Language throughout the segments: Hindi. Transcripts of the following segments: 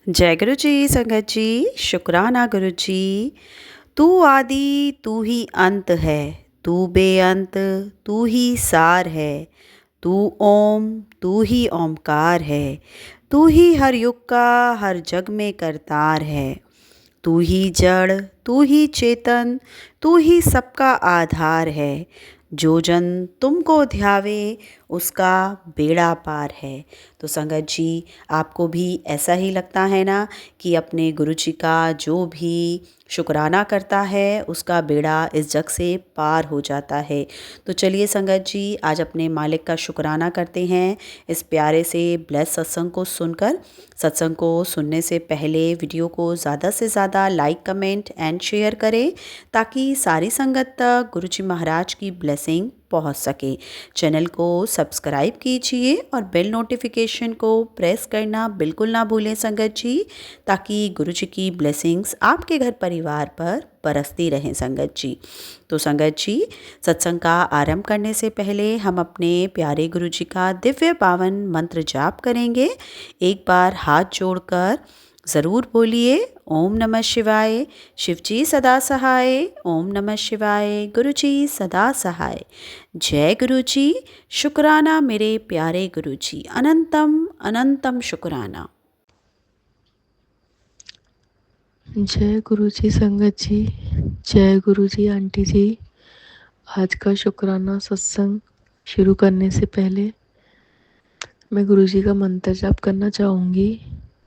जय गुरु जी, संगत जी। शुक्राना गुरु जी। तू आदि तू ही अंत है, तू बेअंत तू ही सार है। तू ओम तू ही ओमकार है, तू ही हर युग का हर जग में करतार है। तू ही जड़ तू ही चेतन तू ही सबका आधार है। जो जन तुमको ध्यावे उसका बेड़ा पार है। तो संगत जी, आपको भी ऐसा ही लगता है ना कि अपने गुरु जी का जो भी शुक्राना करता है उसका बेड़ा इस जग से पार हो जाता है। तो चलिए संगत जी, आज अपने मालिक का शुक्राना करते हैं इस प्यारे से ब्लेस सत्संग को सुनकर। सत्संग को सुनने से पहले वीडियो को ज़्यादा से ज़्यादा लाइक, कमेंट एंड शेयर करें ताकि सारी संगत तक गुरु जी महाराज की ब्लेसिंग पहुंच सके। चैनल को सब्सक्राइब कीजिए और बेल नोटिफिकेशन को प्रेस करना बिल्कुल ना भूलें संगत जी, ताकि गुरु जी की ब्लेसिंग्स आपके घर परिवार पर बरसती रहें संगत जी। तो संगत जी, सत्संग का आरंभ करने से पहले हम अपने प्यारे गुरु जी का दिव्य पावन मंत्र जाप करेंगे। एक बार हाथ जोड़कर ज़रूर बोलिए, ओम नमः शिवाय। शिव जी सदा सहाय। ओम नमः शिवाय। गुरु जी सदा सहाय। जय गुरु जी। शुक्राना मेरे प्यारे गुरु जी, अनंतम अनंतम शुक्राना। जय गुरु जी संगत जी। जय गुरु जी आंटी जी। आज का शुक्राना सत्संग शुरू करने से पहले मैं गुरु जी का मंत्र जाप करना चाहूँगी।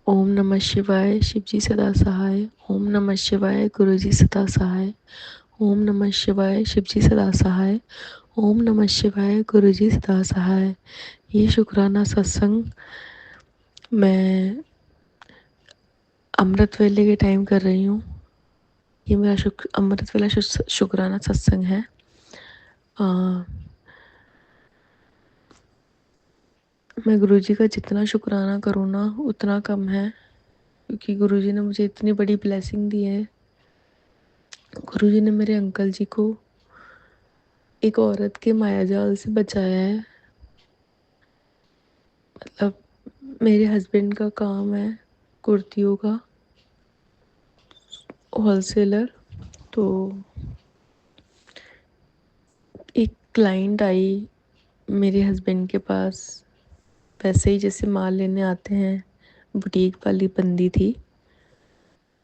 ओम नमः शिवाय। शिव जी सदा सहाय। ओम नमः शिवाय। गुरु जी सदा सहाय। ओम नमः शिवाय। शिव जी सदा सहाय। ओम नमः शिवाय। गुरु जी सदा सहाय। ये शुक्राना सत्संग मैं अमृत वेले के टाइम कर रही हूँ। ये मेरा अमृत वेला शुक्राना सत्संग है। मैं गुरुजी का जितना शुक्राना करूँ ना उतना कम है, क्योंकि गुरुजी ने मुझे इतनी बड़ी ब्लेसिंग दी है। गुरुजी ने मेरे अंकल जी को एक औरत के मायाजाल से बचाया है। मतलब मेरे हस्बैंड का काम है कुर्तियों का होलसेलर। तो एक क्लाइंट आई मेरे हस्बैंड के पास, वैसे ही जैसे माल लेने आते हैं, बुटीक वाली बंदी थी।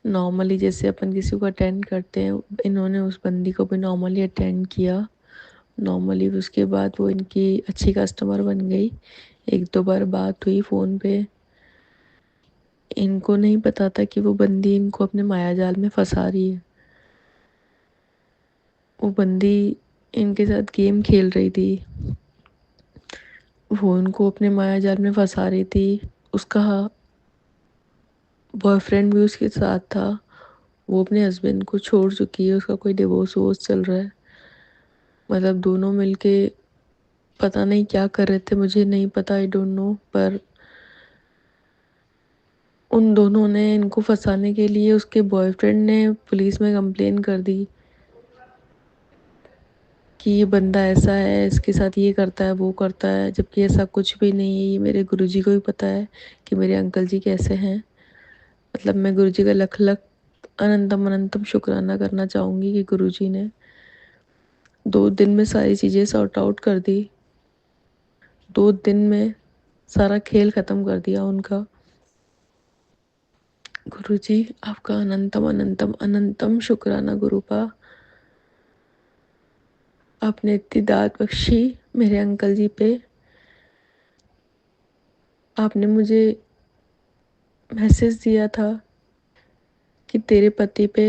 नॉर्मली जैसे अपन किसी को अटेंड करते हैं, इन्होंने उस बंदी को भी नॉर्मली अटेंड किया। नॉर्मली उसके बाद वो इनकी अच्छी कस्टमर बन गई। एक दो बार बात हुई फ़ोन पे। इनको नहीं पता था कि वो बंदी इनको अपने मायाजाल में फंसा रही है। वो बंदी इनके साथ गेम खेल रही थी, वो उनको अपने मायाजाल में फंसा रही थी। उसका बॉयफ्रेंड भी उसके साथ था। वो अपने हस्बैंड को छोड़ चुकी है, उसका कोई डिवोर्स वोर्स चल रहा है। मतलब दोनों मिलके पता नहीं क्या कर रहे थे, मुझे नहीं पता, आई डोंट नो। पर उन दोनों ने इनको फंसाने के लिए उसके बॉयफ्रेंड ने पुलिस में कंप्लेन कर दी कि ये बंदा ऐसा है, इसके साथ ये करता है वो करता है, जबकि ऐसा कुछ भी नहीं है। ये मेरे गुरुजी को भी पता है कि मेरे अंकल जी कैसे हैं। मतलब मैं गुरुजी का लख लख अनंतम अनंतम शुक्राना करना चाहूँगी कि गुरुजी ने 2 दिन में सारी चीज़ें सॉर्ट आउट कर दी। 2 दिन में सारा खेल ख़त्म कर दिया उनका। गुरुजी आपका अनंतम अनंतम अनंतम शुक्राना गुरुपा। आपने इतनी दात बख्शी मेरे अंकल जी पे। आपने मुझे मैसेज दिया था कि तेरे पति पे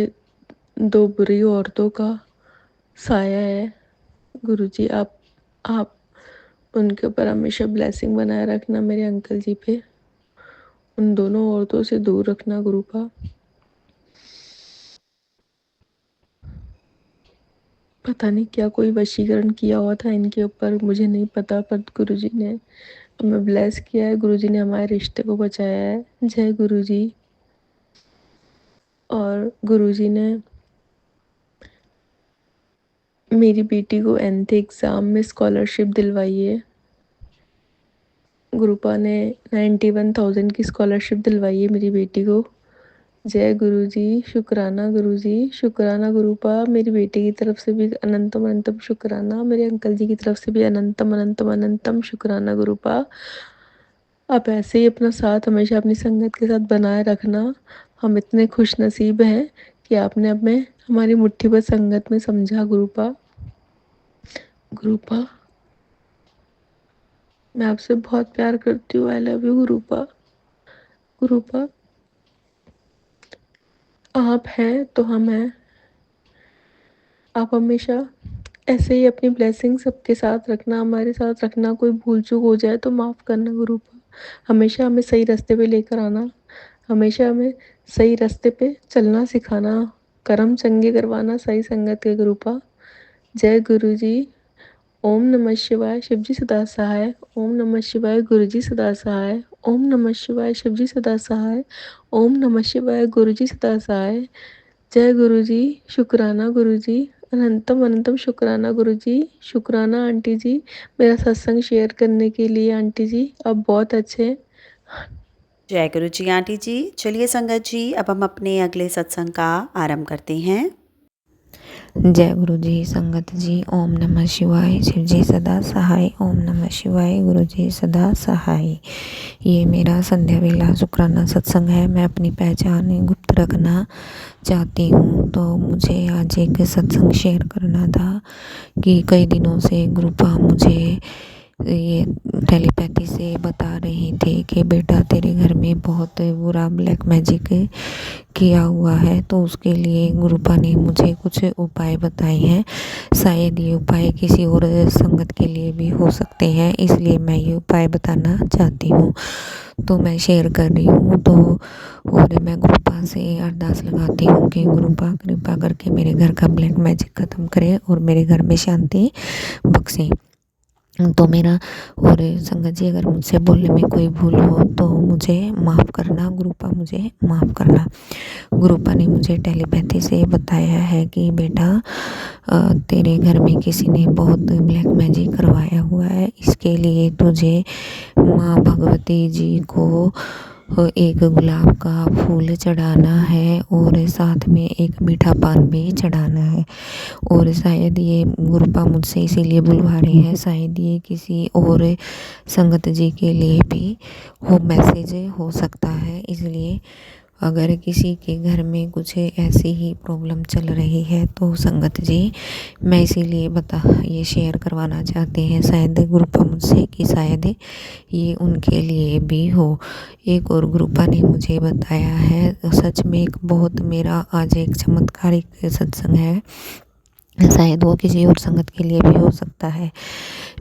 2 बुरी औरतों का साया है। गुरुजी आप उनके ऊपर हमेशा ब्लेसिंग बनाए रखना, मेरे अंकल जी पे। उन दोनों औरतों से दूर रखना गुरुपा। पता नहीं क्या कोई वशीकरण किया हुआ था इनके ऊपर, मुझे नहीं पता, पर गुरुजी ने हमें ब्लेस किया है। गुरुजी ने हमारे रिश्ते को बचाया है। जय गुरुजी। और गुरुजी ने मेरी बेटी को 9th एग्ज़ाम में स्कॉलरशिप दिलवाई है। गुरुपा ने 91,000 की स्कॉलरशिप दिलवाई है मेरी बेटी को। जय गुरु जी, शुक्राना गुरु जी, शुक्राना गुरुपा। मेरी बेटी की तरफ से भी अनंतम अनंतम शुक्राना, मेरे अंकल जी की तरफ से भी अनंतम अनंतम अनंतम शुक्राना गुरुपा। आप ऐसे ही अपना साथ हमेशा अपनी संगत के साथ बनाए रखना। हम इतने खुश नसीब हैं कि आपने हमें हमारी मुट्ठी भर संगत में समझा गुरुपा। गुरुपा, मैं आपसे बहुत प्यार करती हूँ। I love you गुरुपा। गुरुपा, आप हैं तो हम हैं। आप हमेशा ऐसे ही अपनी ब्लेसिंग सबके साथ रखना, हमारे साथ रखना। कोई भूल चूक हो जाए तो माफ़ करना गुरुपा। हमेशा हमें सही रास्ते पे लेकर आना, हमेशा हमें सही रास्ते पे चलना सिखाना, कर्म चंगे करवाना सही संगत के गुरुपा। जय गुरु जी। ओम नमः शिवाय, शिवजी सदा सहाय। ओम नमः शिवाय, गुरुजी सदा सहाय। ओम नमः शिवाय, शिवजी सदा सहाय। ओम नमः शिवाय, गुरुजी सदा सहाय। जय गुरु जी, शुक्राना गुरु जी, अनंतम अनंतम शुक्राना गुरु जी। शुक्राना आंटी जी, मेरा सत्संग शेयर करने के लिए। आंटी जी आप बहुत अच्छे हैं। जय गुरु जी आंटी जी। चलिए संगत जी, अब हम अपने अगले सत्संग का आरंभ करते हैं। जय गुरु जी संगत जी। ओम नमः शिवाय, शिव जी सदा सहाय। ओम नमः शिवाय, गुरु जी सदा सहाय। ये मेरा संध्या वेला शुक्राना सत्संग है। मैं अपनी पहचान गुप्त रखना चाहती हूँ, तो मुझे आज एक सत्संग शेयर करना था कि कई दिनों से गुरुपा मुझे ये टेलीपैथी से बता रही थी कि बेटा तेरे घर में बहुत बुरा ब्लैक मैजिक किया हुआ है। तो उसके लिए गुरुपा ने मुझे कुछ उपाय बताए हैं। शायद ये उपाय किसी और संगत के लिए भी हो सकते हैं, इसलिए मैं ये उपाय बताना चाहती हूँ, तो मैं शेयर कर रही हूँ। तो और मैं गुरुपा से अरदास लगाती हूँ कि गुरुपा कृपा करके मेरे घर का ब्लैक मैजिक ख़त्म करे और मेरे घर में शांति बख्शे। तो मेरा और संगत जी, अगर मुझसे बोलने में कोई भूल हो तो मुझे माफ़ करना गुरुपा, मुझे माफ़ करना। गुरुपा ने मुझे टेलीपैथी से बताया है कि बेटा तेरे घर में किसी ने बहुत ब्लैक मैजिक करवाया हुआ है। इसके लिए तुझे माँ भगवती जी को एक गुलाब का फूल चढ़ाना है और साथ में एक मीठा पान भी चढ़ाना है। और शायद ये गुरुपा मुझसे इसीलिए बुलवा रहे हैं, शायद ये किसी और संगत जी के लिए भी हो मैसेज हो सकता है। इसलिए अगर किसी के घर में कुछ ऐसी ही प्रॉब्लम चल रही है तो संगत जी, मैं इसीलिए ये शेयर करवाना चाहते हैं शायद गुरुपा मुझसे कि शायद ये उनके लिए भी हो। एक और गुरुपा ने मुझे बताया है, सच में एक बहुत मेरा आज एक चमत्कारिक सत्संग है, शायद वो किसी और संगत के लिए भी हो सकता है।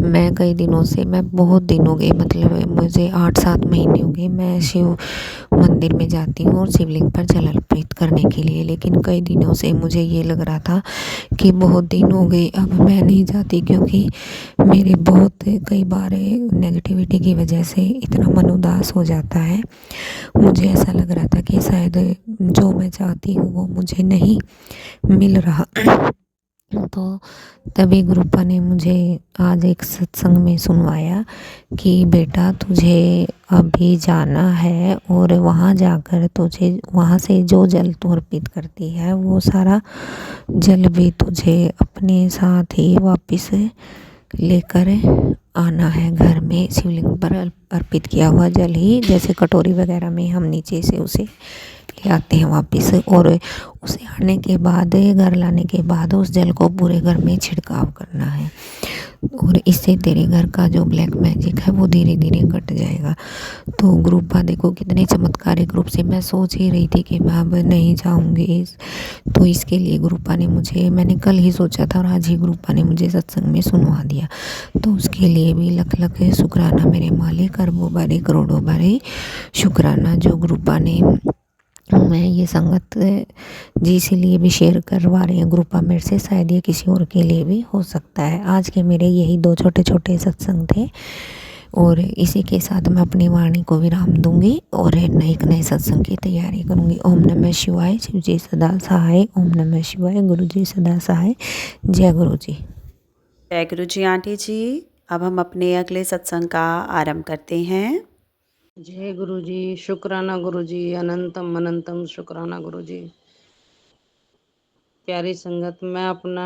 मैं कई दिनों से, मैं बहुत दिन हो गए, मतलब मुझे 8-7 महीने हो गए, मैं शिव मंदिर में जाती हूँ और शिवलिंग पर जल अर्पित करने के लिए। लेकिन कई दिनों से मुझे ये लग रहा था कि बहुत दिन हो गए, अब मैं नहीं जाती, क्योंकि मेरे बहुत कई बार नेगेटिविटी की वजह से इतना मन उदास हो जाता है। मुझे ऐसा लग रहा था कि शायद जो मैं चाहती हूँ वो मुझे नहीं मिल रहा। तो तभी गुरुपा ने मुझे आज एक सत्संग में सुनवाया कि बेटा तुझे अभी जाना है और वहाँ जाकर तुझे वहाँ से जो जल तू अर्पित करती है वो सारा जल भी तुझे अपने साथ ही वापस लेकर आना है। घर में शिवलिंग पर अर्पित किया हुआ जल ही, जैसे कटोरी वगैरह में हम नीचे से उसे ले आते हैं वापस, और उसे आने के बाद, घर लाने के बाद उस जल को पूरे घर में छिड़काव करना है, और इससे तेरे घर का जो ब्लैक मैजिक है वो धीरे धीरे कट जाएगा। तो गुरुपा देखो कितने चमत्कारिक रूप से, मैं सोच ही रही थी कि मैं अब नहीं जाऊंगी, तो इसके लिए गुरुपा ने मुझे, मैंने कल ही सोचा था और आज ही गुरुपा ने मुझे सत्संग में सुनवा दिया। तो उसके लिए भी लख लख शुक्राना मेरे मालिक, अरबों बारे करोड़ों बारे शुक्राना जो गुरुपा ने, मैं ये संगत जी इसीलिए भी शेयर करवा रही हैं गुरुपा मेरे से, शायद ये किसी और के लिए भी हो सकता है। आज के मेरे यही 2 छोटे छोटे सत्संग थे, और इसी के साथ मैं अपनी वाणी को विराम दूंगी और नए सत्संग की तैयारी करूंगी। ओम नमः शिवाय, शिव जी सदा सहाय। ओम नमः शिवाय, गुरु जी सदा सहाय। जय गुरु जी। जय गुरु जी आंटी जी। अब हम अपने अगले सत्संग का आरंभ करते हैं। जय गुरु जी। शुक्राना गुरु जी। अनंतम अनंतम शुक्राना गुरु जी। प्यारी संगत, मैं अपना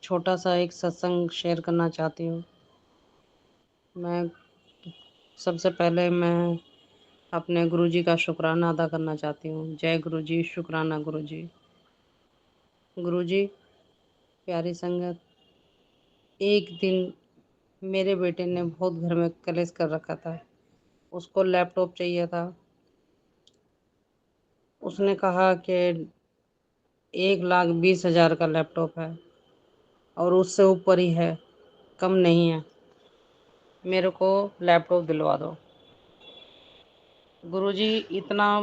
छोटा सा एक सत्संग शेयर करना चाहती हूँ। मैं सबसे पहले मैं अपने गुरु जी का शुक्राना अदा करना चाहती हूँ। जय गुरु जी। शुक्राना गुरु जी। गुरु जी, प्यारी संगत, एक दिन मेरे बेटे ने बहुत घर में कलेश कर रखा था। उसको लैपटॉप चाहिए था। उसने कहा कि 1,20,000 का लैपटॉप है और उससे ऊपर ही है, कम नहीं है, मेरे को लैपटॉप दिलवा दो। गुरुजी, इतना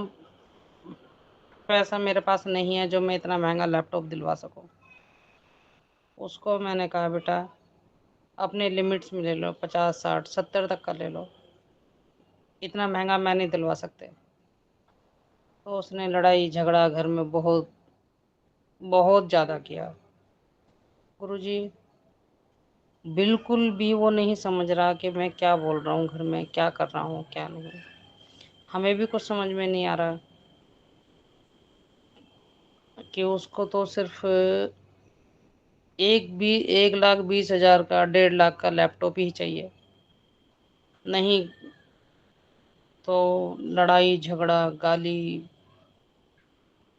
पैसा मेरे पास नहीं है जो मैं इतना महंगा लैपटॉप दिलवा सकूं। उसको मैंने कहा, बेटा अपने लिमिट्स में ले लो, 50, 60, 70 तक का ले लो, इतना महंगा मैं नहीं दिलवा सकते। तो उसने लड़ाई झगड़ा घर में बहुत बहुत ज़्यादा किया। गुरुजी, बिल्कुल भी वो नहीं समझ रहा कि मैं क्या बोल रहा हूँ, घर में क्या कर रहा हूँ क्या नहीं। हमें भी कुछ समझ में नहीं आ रहा कि उसको तो सिर्फ 1,20,000 का, 1,50,000 का लैपटॉप ही चाहिए। नहीं तो लड़ाई झगड़ा गाली,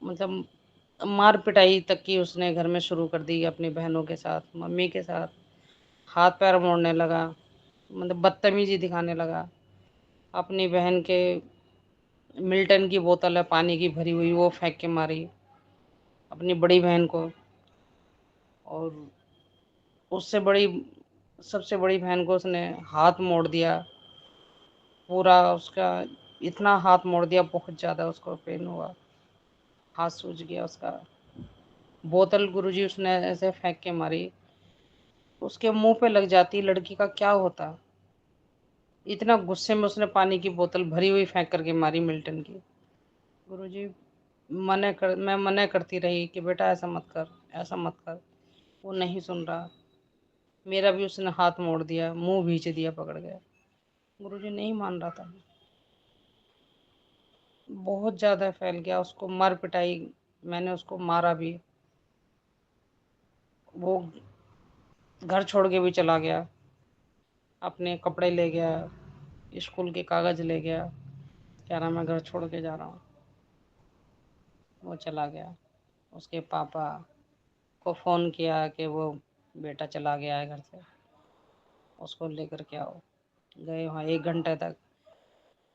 मतलब मार पिटाई तक की उसने घर में शुरू कर दी। अपनी बहनों के साथ, मम्मी के साथ हाथ पैर मोड़ने लगा, मतलब बदतमीजी दिखाने लगा। अपनी बहन के मिल्टन की बोतल है पानी की भरी हुई, वो फेंक के मारी अपनी बड़ी बहन को। और उससे बड़ी, सबसे बड़ी बहन को उसने हाथ मोड़ दिया पूरा उसका। इतना हाथ मोड़ दिया, बहुत ज़्यादा उसको पेन हुआ, हाथ सूज गया उसका। बोतल गुरुजी उसने ऐसे फेंक के मारी, उसके मुंह पे लग जाती लड़की का क्या होता। इतना गुस्से में उसने पानी की बोतल भरी हुई फेंक करके मारी मिल्टन की। गुरुजी, मैं मना करती रही कि बेटा ऐसा मत कर, ऐसा मत कर। वो नहीं सुन रहा। मेरा भी उसने हाथ मोड़ दिया, मुंह भींच दिया पकड़ गया। गुरुजी नहीं मान रहा था। बहुत ज़्यादा फैल गया, उसको मार पिटाई, मैंने उसको मारा भी। वो घर छोड़ के भी चला गया, अपने कपड़े ले गया, स्कूल के कागज़ ले गया, कह रहा मैं घर छोड़ के जा रहा हूँ। वो चला गया। उसके पापा को फ़ोन किया कि वो बेटा चला गया है घर से, उसको लेकर के आओ। गए वहाँ 1 घंटे तक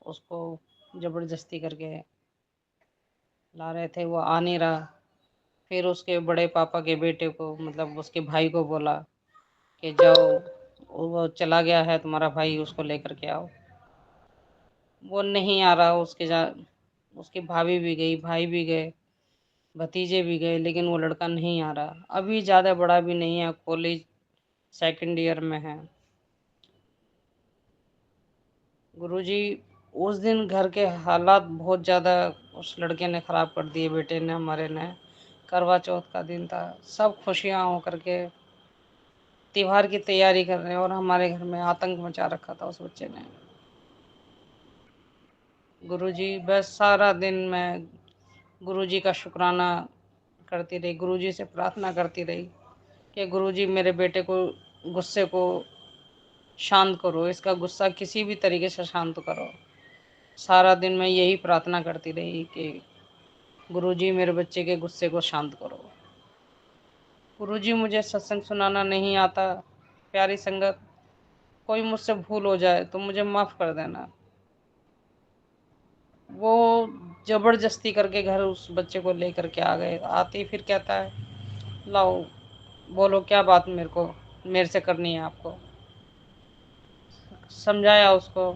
उसको ज़बरदस्ती करके ला रहे थे, वो आ नहीं रहा। फिर उसके बड़े पापा के बेटे को, मतलब उसके भाई को बोला कि जाओ, वो चला गया है तुम्हारा भाई, उसको लेकर के आओ। वो नहीं आ रहा। उसकी भाभी भी गई, भाई भी गए, भतीजे भी गए, लेकिन वो लड़का नहीं आ रहा। अभी ज़्यादा बड़ा भी नहीं है, कॉलेज सेकंड ईयर में है। गुरुजी, उस दिन घर के हालात बहुत ज़्यादा उस लड़के ने ख़राब कर दिए, बेटे ने, हमारे ने। करवा चौथ का दिन था, सब खुशियाँ हो करके त्योहार की तैयारी कर रहे हैं, और हमारे घर में आतंक मचा रखा था उस बच्चे ने। गुरुजी, बस सारा दिन मैं गुरुजी का शुक्राना करती रही, गुरुजी से प्रार्थना करती रही कि गुरुजी मेरे बेटे को, गुस्से को शांत करो, इसका गुस्सा किसी भी तरीके से शांत करो। सारा दिन मैं यही प्रार्थना करती रही कि गुरुजी मेरे बच्चे के गुस्से को शांत करो। गुरुजी, मुझे सत्संग सुनाना नहीं आता। प्यारी संगत, कोई मुझसे भूल हो जाए तो मुझे माफ़ कर देना। वो ज़बरदस्ती करके घर उस बच्चे को लेकर के आ गए। आते फिर कहता है, लाओ बोलो क्या बात मेरे से करनी है आपको। समझाया उसको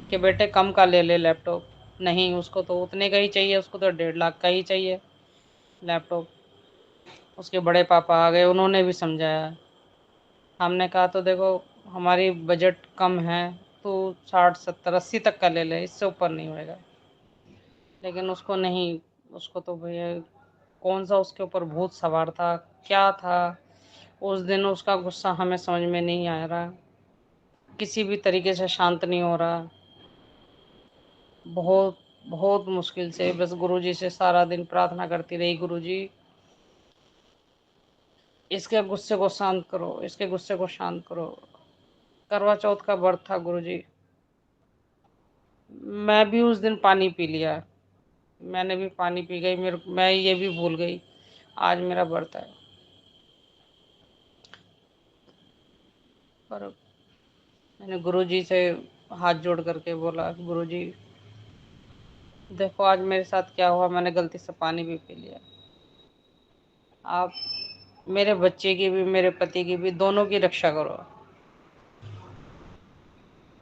कि बेटे कम का ले ले लैपटॉप। नहीं, उसको तो उतने का ही चाहिए, उसको तो 1,50,000 का ही चाहिए लैपटॉप। उसके बड़े पापा आ गए, उन्होंने भी समझाया। हमने कहा तो देखो हमारी बजट कम है, तो 60, 70, 80 तक का ले ले, इससे ऊपर नहीं होएगा। लेकिन उसको नहीं, उसको तो भैया कौन सा उसके ऊपर भूत सवार था, क्या था उस दिन, उसका गुस्सा हमें समझ में नहीं आ रहा। किसी भी तरीके से शांत नहीं हो रहा। बहुत बहुत मुश्किल से बस गुरुजी से सारा दिन प्रार्थना करती रही, गुरुजी इसके गुस्से को शांत करो, इसके गुस्से को शांत करो। करवा चौथ का व्रत था गुरुजी, मैं भी उस दिन पानी पी लिया, मैंने भी पानी पी गई, मैं ये भी भूल गई आज मेरा व्रत है। पर मैंने गुरुजी से हाथ जोड़ करके बोला, गुरुजी देखो आज मेरे साथ क्या हुआ, मैंने गलती से पानी भी पी लिया। आप मेरे बच्चे की भी, मेरे पति की भी, दोनों की रक्षा करो,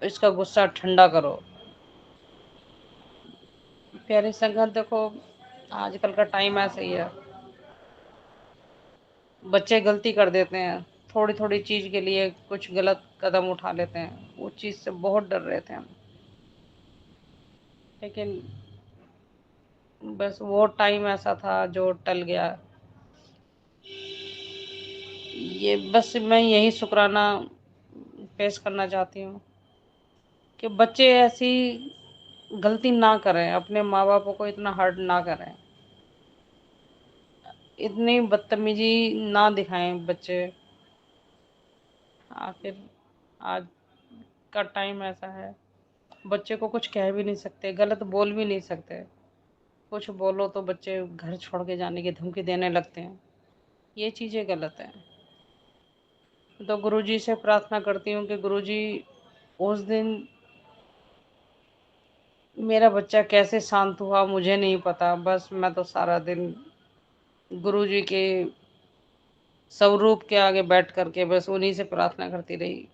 इसका गुस्सा ठंडा करो। प्यारे संगत, देखो आजकल का टाइम ऐसा ही है, बच्चे गलती कर देते हैं, थोड़ी थोड़ी चीज़ के लिए कुछ गलत कदम उठा लेते हैं, उस चीज़ से बहुत डर रहे थे हम। लेकिन बस वो टाइम ऐसा था जो टल गया। ये बस मैं यही शुक्राना पेश करना चाहती हूँ कि बच्चे ऐसी गलती ना करें, अपने माँ बापों को इतना हर्ट ना करें, इतनी बदतमीजी ना दिखाएं बच्चे। आखिर आज का टाइम ऐसा है, बच्चे को कुछ कह भी नहीं सकते, गलत बोल भी नहीं सकते, कुछ बोलो तो बच्चे घर छोड़ के जाने की धमकी देने लगते हैं, ये चीज़ें गलत हैं। तो गुरुजी से प्रार्थना करती हूँ कि गुरुजी उस दिन मेरा बच्चा कैसे शांत हुआ मुझे नहीं पता, बस मैं तो सारा दिन गुरुजी के स्वरूप के आगे बैठ करके बस उन्हीं से प्रार्थना करती रही,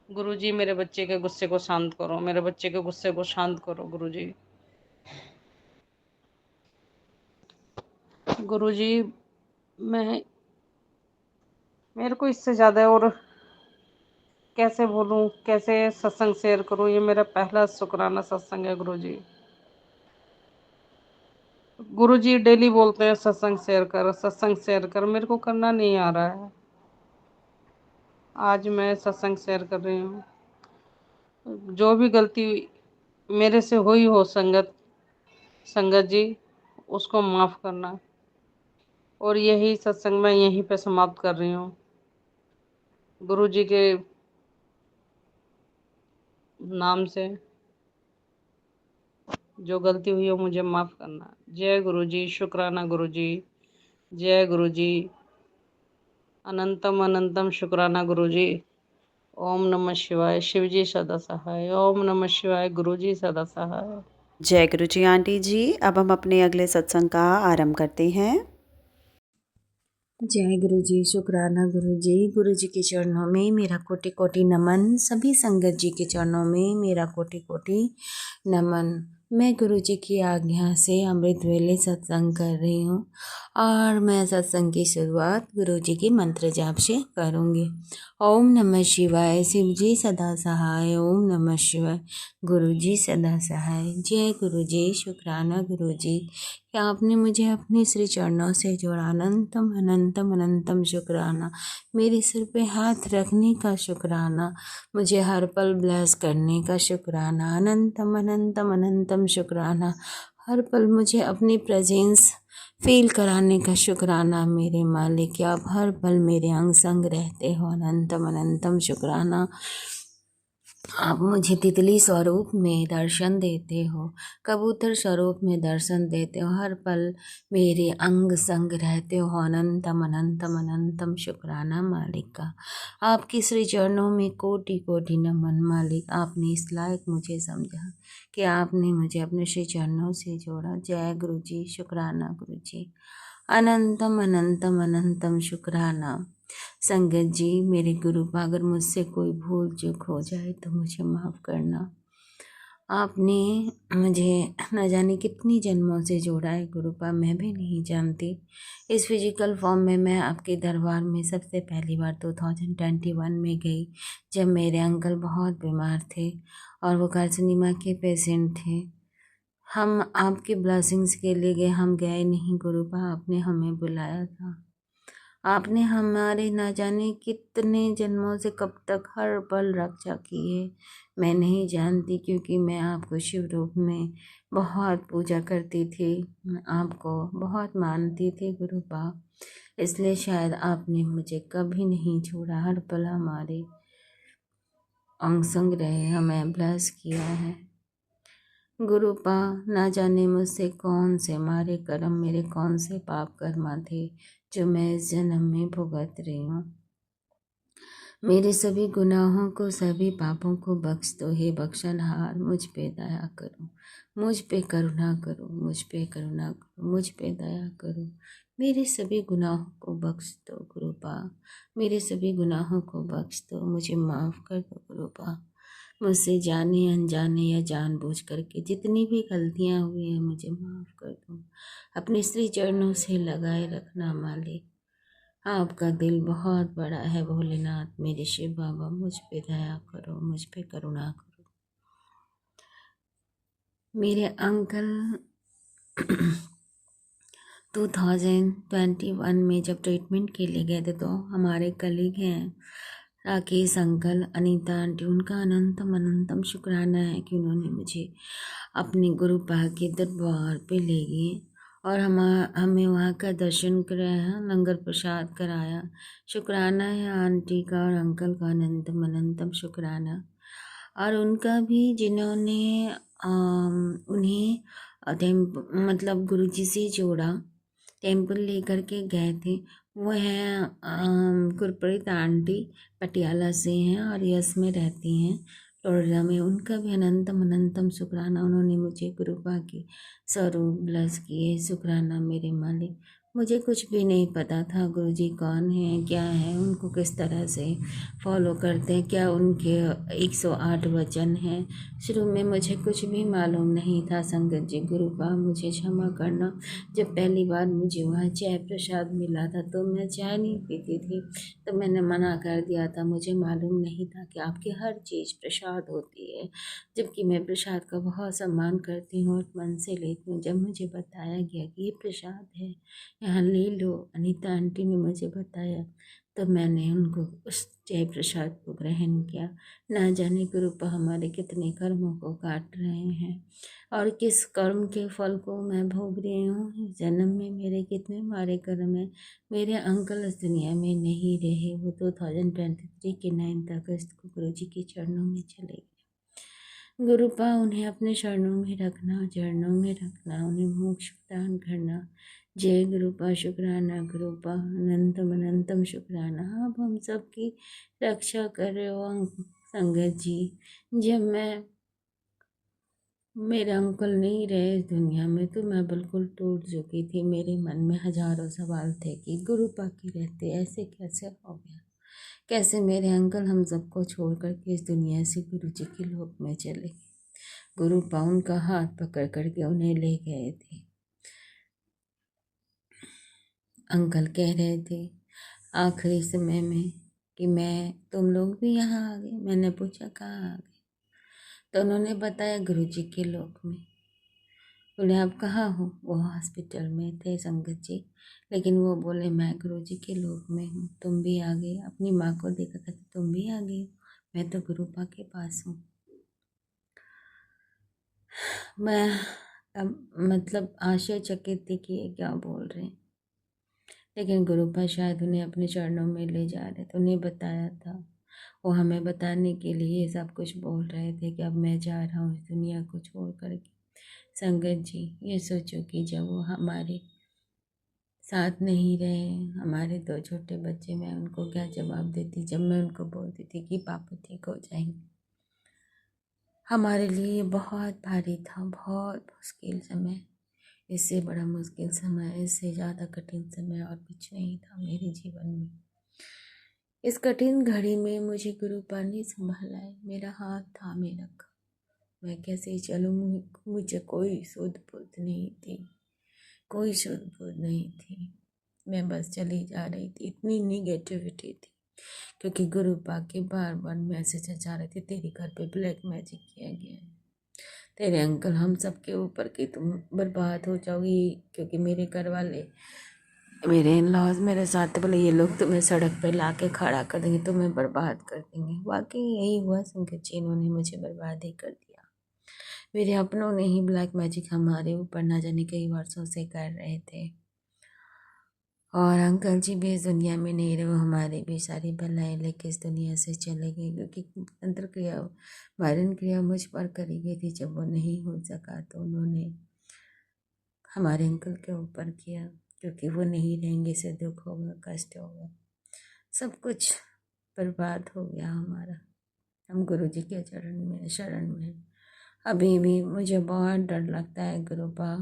गुरुजी मेरे बच्चे के गुस्से को शांत करो, मेरे बच्चे के गुस्से को शांत करो गुरुजी। गुरुजी मैं मेरे को इससे ज़्यादा और कैसे बोलूँ, कैसे सत्संग शेयर करूँ, ये मेरा पहला शुक्राना सत्संग है गुरुजी। गुरुजी डेली बोलते हैं सत्संग शेयर कर, सत्संग शेयर कर, मेरे को करना नहीं आ रहा है। आज मैं सत्संग शेयर कर रही हूँ। जो भी गलती मेरे से हुई हो संगत संगत जी, उसको माफ़ करना, और यही सत्संग मैं यहीं पे समाप्त कर रही हूँ। गुरुजी के नाम से जो गलती हुई हो मुझे माफ़ करना। जय गुरुजी, शुक्राना गुरुजी, जय गुरुजी, अनंतम अनंतम शुक्राना गुरुजी। ओम नमः शिवाय, शिवजी सदा सहाय। ओम नमः शिवाय, गुरुजी सदा सहाय। जय गुरु जी आंटी जी। अब हम अपने अगले सत्संग का आरंभ करते हैं। जय गुरु जी, शुक्राना गुरु जी के चरणों में मेरा कोटि कोटि नमन। सभी संगत जी के चरणों में मेरा कोटि कोटि नमन। मैं गुरु जी की आज्ञा से अमृत वेले सत्संग कर रही हूँ और मैं सत्संग की शुरुआत गुरु जी के मंत्र जाप से करूँगी। ओम नमः शिवाय, शिव जी सदा सहाय। ओम नमः शिवाय, गुरु जी सदा सहाय। जय गुरु जी, शुक्राना गुरु जी कि आपने मुझे अपने श्री चरणों से जोड़ा। अनंतम अनंतम अनंतम शुक्राना। मेरे सिर पे हाथ रखने का शुक्राना, मुझे हर पल ब्लेस करने का शुक्राना। अनंतम अनंतम अनंतम शुक्राना। हर पल मुझे अपनी प्रेजेंस फील कराने का शुक्राना। मेरे मालिक, आप हर पल मेरे अंग संग रहते हो। अनंतम अनंतम शुक्राना। आप मुझे तितली स्वरूप में दर्शन देते हो, कबूतर स्वरूप में दर्शन देते हो, हर पल मेरे अंग संग रहते हो। अनंतम अनंतम अनंतम शुक्राना मालिक का। आपके श्री चरणों में कोटि कोटि नमन मालिक। आपने इस लायक मुझे समझा कि आपने मुझे अपने श्री चरणों से जोड़ा। जय गुरु जी, शुक्राना गुरु जी। अनंतम अनंतम अनंतम शुक्राना। संगत जी, मेरे गुरु का अगर मुझसे कोई भूल चूक हो जाए तो मुझे माफ़ करना। आपने मुझे न जाने कितनी जन्मों से जोड़ा है गुरु का, मैं भी नहीं जानती। इस फिजिकल फॉर्म में मैं आपके दरबार में सबसे पहली बार 2021 में गई, जब मेरे अंकल बहुत बीमार थे और वो कार्सिनोमा के पेशेंट थे। हम आपके ब्लेसिंग्स के लिए गए, हम गए नहीं गुरु का, आपने हमें बुलाया था। आपने हमारे ना जाने कितने जन्मों से कब तक हर पल रक्षा की है, मैं नहीं जानती, क्योंकि मैं आपको शिव रूप में बहुत पूजा करती थी, आपको बहुत मानती थी गुरुपा। इसलिए शायद आपने मुझे कभी नहीं छोड़ा, हर पल हमारे अंग संग रहे, हमें ब्लेस किया है गुरुपा। ना जाने मुझसे कौन से मारे कर्म, मेरे कौन से पाप कर्मा थे जो मैं इस जन्म में भुगत रही हूँ। मेरे सभी गुनाहों को, सभी पापों को बख्श दो हे बख्शनहार। मुझ पे दया करो, मुझ पे करुणा करो, मुझ पे करुणा करो, मुझ पे दया करो। मेरे सभी गुनाहों को बख्श दो गुरुपा, मेरे सभी गुनाहों को बख्श दो, मुझे माफ़ कर दो गुरुपा। मुझसे जाने अनजाने या जानबूझ करके जितनी भी गलतियाँ हुई हैं मुझे माफ़ कर दो। अपने श्री चरणों से लगाए रखना मालिक। आपका दिल बहुत बड़ा है भोलेनाथ, मेरे शिव बाबा। मुझ पे दया करो, मुझ पे करुणा करो। मेरे अंकल 2021 में जब ट्रीटमेंट के लिए गए थे, तो हमारे कलीग हैं राकेश अंकल, अनीता आंटी, उनका अनंतम शुक्राना है कि उन्होंने मुझे अपने गुरुपा के दरबार पे ले गए और हमें वहाँ का दर्शन कराया, लंगर प्रसाद कराया। शुक्राना है आंटी का और अंकल का, अनंतम शुक्राना। और उनका भी जिन्होंने उन्हें मतलब गुरुजी से जोड़ा, टेम्पल लेकर के गए थे, वो हैं गुरप्रीत आंटी, पटियाला से हैं और यस में रहती हैं, फ्लोरिडा में। उनका भी अनंतम शुक्राना, उन्होंने मुझे गुरुपा के स्वरूप ब्लेस किए। शुक्राना मेरे मालिक। मुझे कुछ भी नहीं पता था गुरुजी कौन है, क्या है, उनको किस तरह से फॉलो करते हैं, क्या उनके 108 वचन हैं। शुरू में मुझे कुछ भी मालूम नहीं था संगत जी। गुरुपा मुझे क्षमा करना। जब पहली बार मुझे वहाँ चाय प्रसाद मिला था तो मैं चाय नहीं पीती थी, तो मैंने मना कर दिया था। मुझे मालूम नहीं था कि आपकी हर चीज़ प्रसाद होती है, जबकि मैं प्रसाद का बहुत सम्मान करती हूँ और मन से लेती हूँ। जब मुझे बताया गया कि ये प्रसाद है, यहाँ ले लो, अनीता आंटी ने मुझे बताया, तो मैंने उनको उस जय प्रसाद को ग्रहण किया। ना जाने गुरुपा हमारे कितने कर्मों को काट रहे हैं और किस कर्म के फल को मैं भोग रही हूँ। इस जन्म में मेरे कितने मारे कर्म हैं। मेरे अंकल इस दुनिया में नहीं रहे, वो 2023 के 9 अगस्त को गुरु जी के चरणों में चले गए। गुरुपा उन्हें अपने चरणों में रखना, चरणों में रखना, उन्हें मोक्ष प्रदान करना। जय गुरुपा, शुक्राना गुरुपा, अनंतम शुक्राना। आप हम सबकी रक्षा कर रहे हो संगत जी। जब मेरे अंकल नहीं रहे इस दुनिया में तो मैं बिल्कुल टूट चुकी थी। मेरे मन में हजारों सवाल थे कि गुरुपा के रहते ऐसे कैसे हो गया, कैसे मेरे अंकल हम सबको छोड़ करके इस दुनिया से गुरु जी के लोक में चले गए। गुरुपा उनका हाथ पकड़ करके उन्हें ले गए थे। अंकल कह रहे थे आखिरी समय में कि तुम लोग भी यहाँ आ गए। मैंने पूछा कहाँ आ गए, तो उन्होंने बताया गुरु जी के लोक में। बोले आप कहाँ हो? वो हॉस्पिटल में थे संगत जी, लेकिन वो बोले मैं गुरु जी के लोक में हूँ। तुम भी आ गए। अपनी माँ को देखा कहते तुम भी आ गई, मैं तो गुरुपा के पास हूँ। मैं मतलब आश्चर्यचकित थी कि ये क्या बोल रहे हैं, लेकिन गुरुपा शायद उन्हें अपने चरणों में ले जा रहे थे। उन्हें बताया था, वो हमें बताने के लिए सब कुछ बोल रहे थे कि अब मैं जा रहा हूँ इस दुनिया को छोड़ करके। संगत जी ये सोचो कि जब वो हमारे साथ नहीं रहे, हमारे 2 छोटे बच्चे, मैं उनको क्या जवाब देती जब मैं उनको बोलती थी कि पापा ठीक हो जाएंगे। हमारे लिए बहुत भारी था, बहुत मुश्किल समय। इससे बड़ा मुश्किल समय, इससे ज़्यादा कठिन समय और कुछ नहीं था मेरे जीवन में। इस कठिन घड़ी में मुझे गुरुपा ने संभाला है, मेरा हाथ थामे रखा। मैं कैसे चलूँ, मुझे कोई सुध बुध नहीं थी, कोई सुध बुध नहीं थी। मैं बस चली जा रही थी, इतनी निगेटिविटी थी, क्योंकि गुरुपा के बार बार मैसेज आ रहे थे तेरे घर पे ब्लैक मैजिक किया गया है, तेरे अंकल हम सबके ऊपर कि तुम बर्बाद हो जाओगी। क्योंकि मेरे घर वाले मेरे इन लॉज मेरे साथ बोले ये लोग तुम्हें सड़क पे ला के खड़ा कर देंगे, तुम्हें बर्बाद कर देंगे। वाकई यही हुआ संकट जी, इन्होंने मुझे बर्बाद ही कर दिया। मेरे अपनों ने ही ब्लैक मैजिक हमारे ऊपर ना जाने कई वर्षों से कर रहे थे। और अंकल जी भी इस दुनिया में नहीं रहे, वो हमारी भी सारी भलाई लेके इस दुनिया से चले गए, क्योंकि तंत्र क्रिया वायरन क्रिया मुझ पर करी गई थी। जब वो नहीं हो सका तो उन्होंने हमारे अंकल के ऊपर किया, क्योंकि वो नहीं रहेंगे से दुख होगा, कष्ट होगा, सब कुछ बर्बाद हो गया हमारा। हम गुरु जी के चरण में शरण में। अभी भी मुझे बहुत डर लगता है गुरुपा